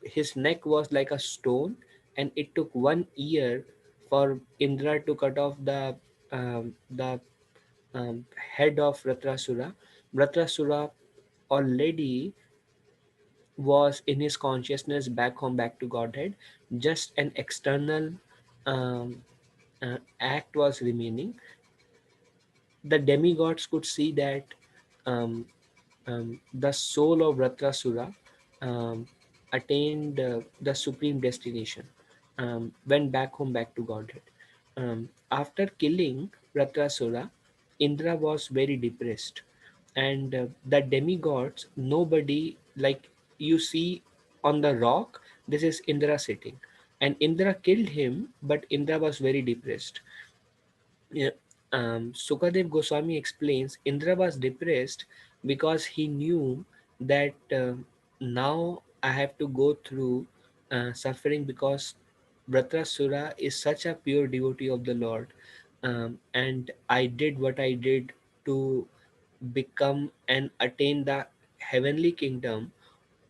his neck was like a stone, and it took 1 year for Indra to cut off the head of Vrtrasura. Vrtrasura already was in his consciousness back home, back to Godhead. Just an external um, act was remaining. The demigods could see that um, the soul of Vrtrasura um, attained the supreme destination, went back home, back to Godhead. After killing Vrtrasura, Indra was very depressed, and the demigods, nobody, like you see on the rock, this is Indra sitting, and Indra killed him, but Indra was very depressed. Yeah. Sukadev Goswami explains Indra was depressed because he knew that now I have to go through suffering because Vrtrasura is such a pure devotee of the Lord, and I did what I did to become and attain the heavenly kingdom.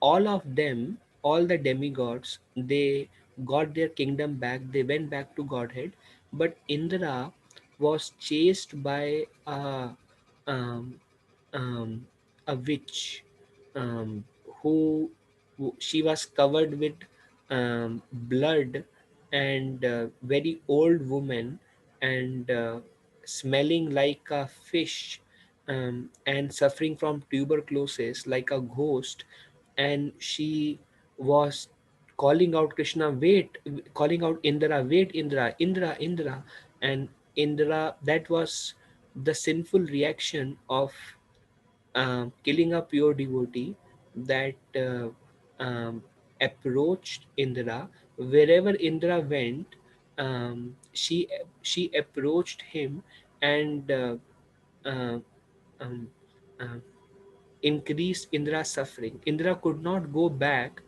All of them, all the demigods, they got their kingdom back, they went back to Godhead, but Indra was chased by um, um, a witch, um, who, she was covered with blood, and very old woman, and smelling like a fish, and suffering from tuberculosis like a ghost, and she was calling out Krishna, wait, calling out Indra, wait, Indra, Indra, Indra. And Indra, that was the sinful reaction of killing a pure devotee that approached Indra. Wherever Indra went, she approached him, and uh, um, uh, increased Indra's suffering. Indra could not go back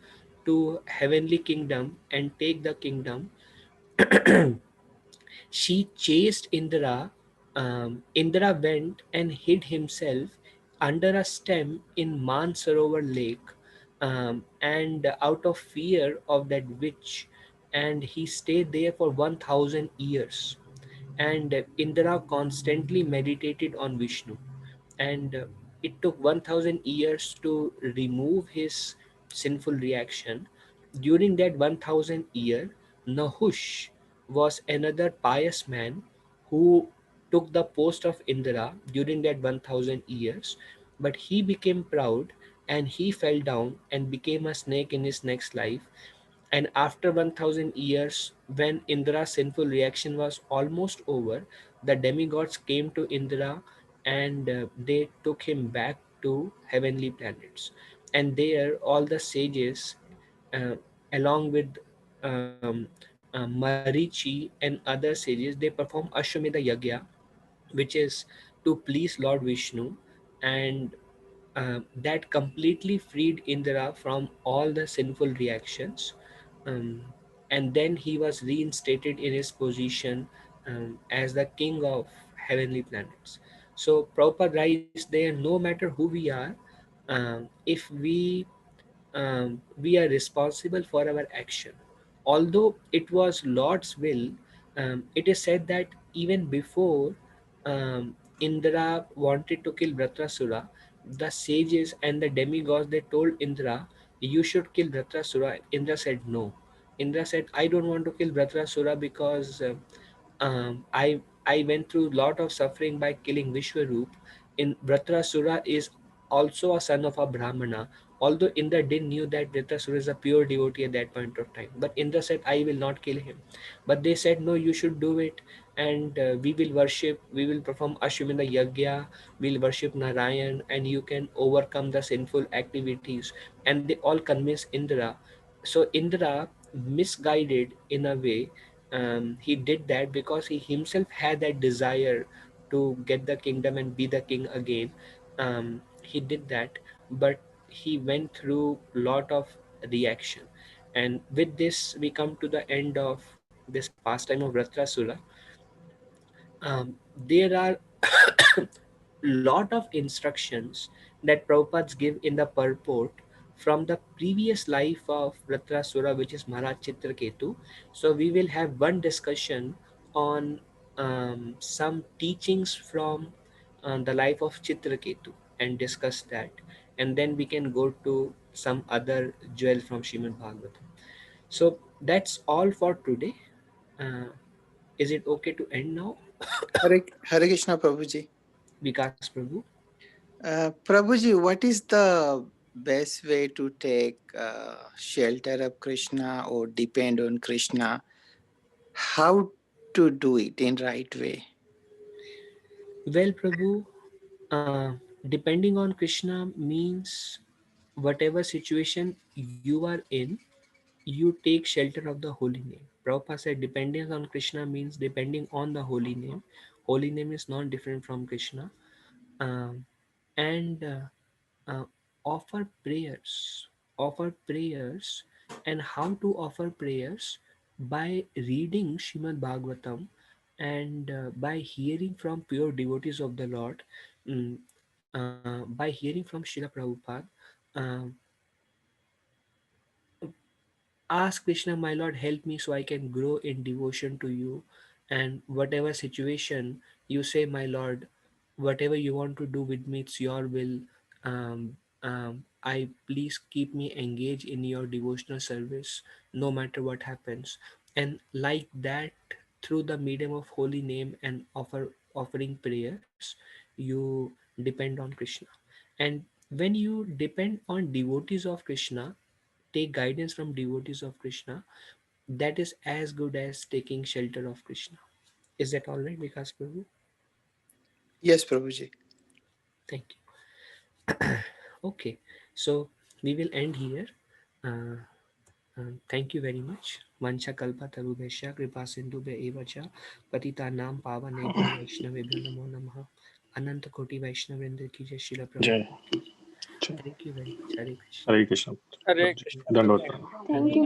to heavenly kingdom and take the kingdom, she chased Indra. Indra went and hid himself under a stem in Mansarovar lake, and out of fear of that witch, and he stayed there for 1000 years. And Indra constantly meditated on Vishnu, and it took 1000 years to remove his sinful reaction. During that 1000 year, Nahush was another pious man who took the post of Indra during that 1000 years, but he became proud and he fell down and became a snake in his next life. And after 1000 years, when Indra's sinful reaction was almost over, the demigods came to Indra, and they took him back to heavenly planets. And there, all the sages, uh, along with Marichi and other sages, they perform Ashwamedha Yagya, which is to please Lord Vishnu, and that completely freed Indra from all the sinful reactions. Um, and then he was reinstated in his position as the king of heavenly planets. So Prabhupada writes there, no matter who we are, if we are responsible for our action. Although it was Lord's will, it is said that even before Indra wanted to kill Vrtrasura, the sages and the demigods, they told Indra, "You should kill Vrtrasura." Indra said no. Indra said, "I don't want to kill Vrtrasura because I went through a lot of suffering by killing Vishwaroop. In Vrtrasura is also a son of a Brahmana." Although Indra didn't knew that Vrtrasura is a pure devotee at that point of time, but Indra said, "I will not kill him." But they said, "No, you should do it, and we will worship. We will perform Ashwamedha Yagya. We'll worship Narayan, and you can overcome the sinful activities." And they all convinced Indra. So Indra, misguided in a way, he did that because he himself had that desire to get the kingdom and be the king again. He did that, but he went through lot of reaction. And with this, we come to the end of this pastime of Vrtrasura. There are lot of instructions that Prabhupada give in the purport from the previous life of Vrtrasura, which is Maharaj Chitraketu. So we will have one discussion on some teachings from the life of Chitraketu and discuss that, and then we can go to some other jewel from Srimad Bhagavatam. So that's all for today. Uh, is it okay to end now, Hare Krishna, Prabhuji. Vikas Prabhu? Prabhuji, what is the best way to take shelter of Krishna or depend on Krishna? How to do it in right way? Well, Prabhu, depending on Krishna means whatever situation you are in, you take shelter of the holy name. Prabhupada said dependence on Krishna means depending on the holy name. Holy name is not different from Krishna. Um, and uh, offer prayers. Offer prayers. And how to offer prayers? By reading Shrimad Bhagavatam, and by hearing from pure devotees of the Lord, mm, by hearing from Srila Prabhupada. um, Ask Krishna, "My Lord, help me so I can grow in devotion to you." And whatever situation you say, "My Lord, whatever you want to do with me, it's your will. I please keep me engaged in your devotional service, no matter what happens." And like that, through the medium of holy name and offering prayers, you depend on Krishna. And when you depend on devotees of Krishna, take guidance from devotees of Krishna, that is as good as taking shelter of Krishna. Is that all right, Vikas Prabhu? Yes, Prabhuji. Thank you. Okay, so we will end here. Uh, thank you very much. Vancha kalpa tarubhesha kripa sindhu be evacha patita nam pavanebhyo vaishnavebhyo namo namaha. Ananta koti vaishnavendra ki jai, Srila Jai. Prabhupada ki jai. Prabhuji. Thank you very much. Hare Krishna. Hare Krishna. Hare Prabhuji. Krishna. Dandavad Prabhuji. pranam. Thank you.